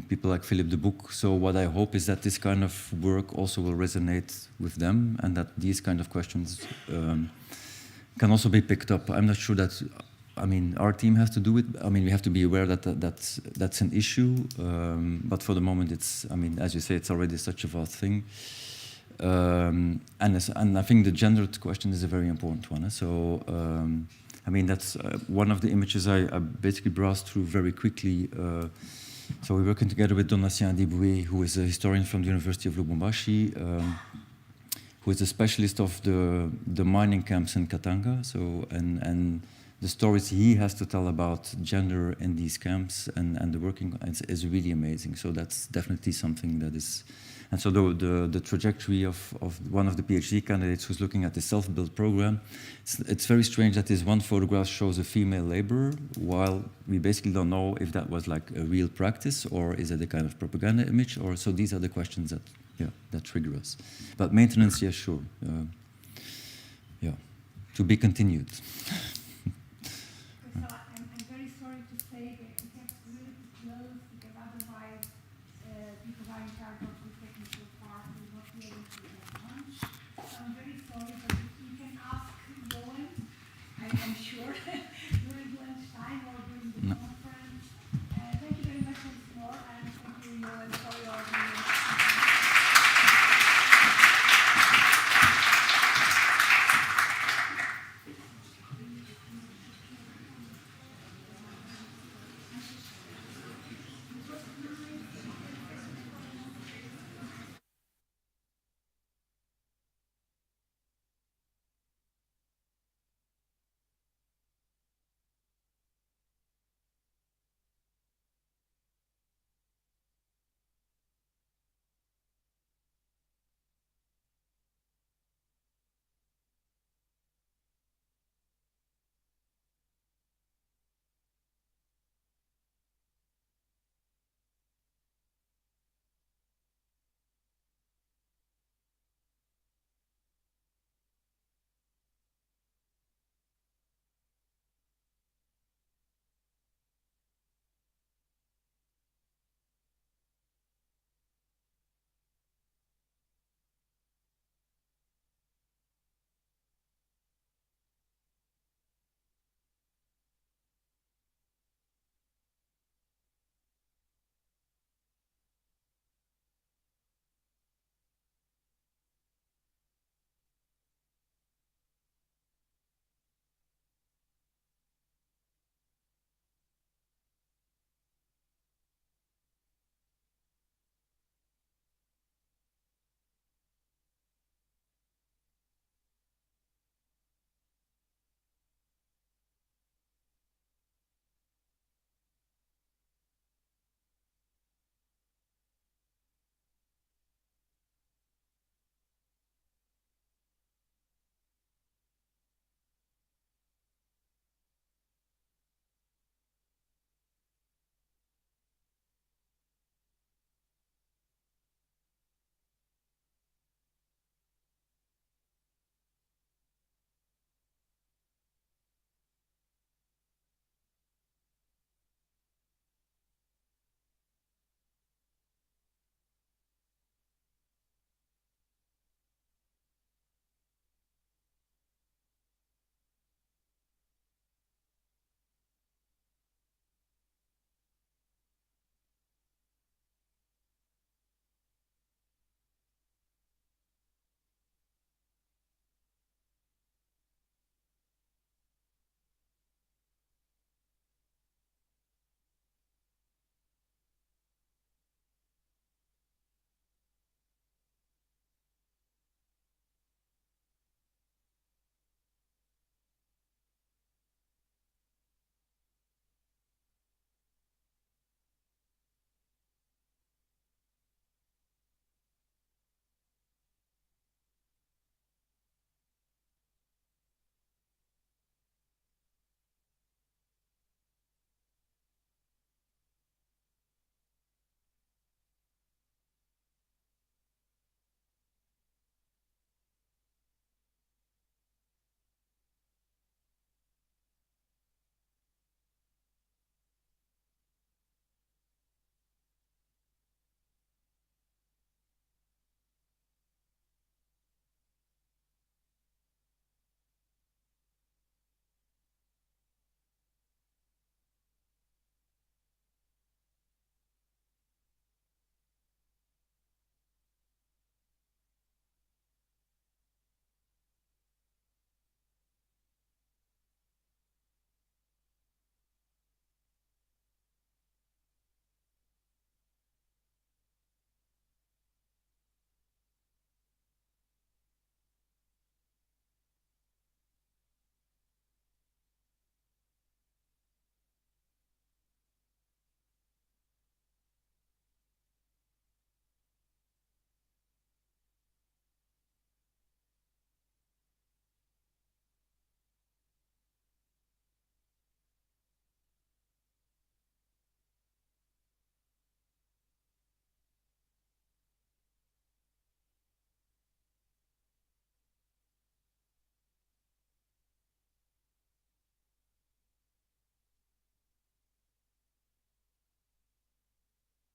people like Philippe de Boek. So what I hope is that this kind of work also will resonate with them and that these kind of questions can also be picked up. I'm not sure that, I mean, our team has to do it. I mean, we have to be aware that that's an issue. But for the moment, it's, I mean, as you say, it's already such a vast thing. And I think the gendered question is a very important one. So, I mean, that's one of the images I basically browsed through very quickly. So we're working together with Donatien Diboué, who is a historian from the University of Lubumbashi, who is a specialist of the mining camps in Katanga. So, and the stories he has to tell about gender in these camps and the working is really amazing. So that's definitely something that is. And so the trajectory of one of the PhD candidates who's looking at the self-built program, it's very strange that this one photograph shows a female laborer, while we basically don't know if that was like a real practice or is it a kind of propaganda image. Or so these are the questions that trigger us. But maintenance, yes, sure. To be continued.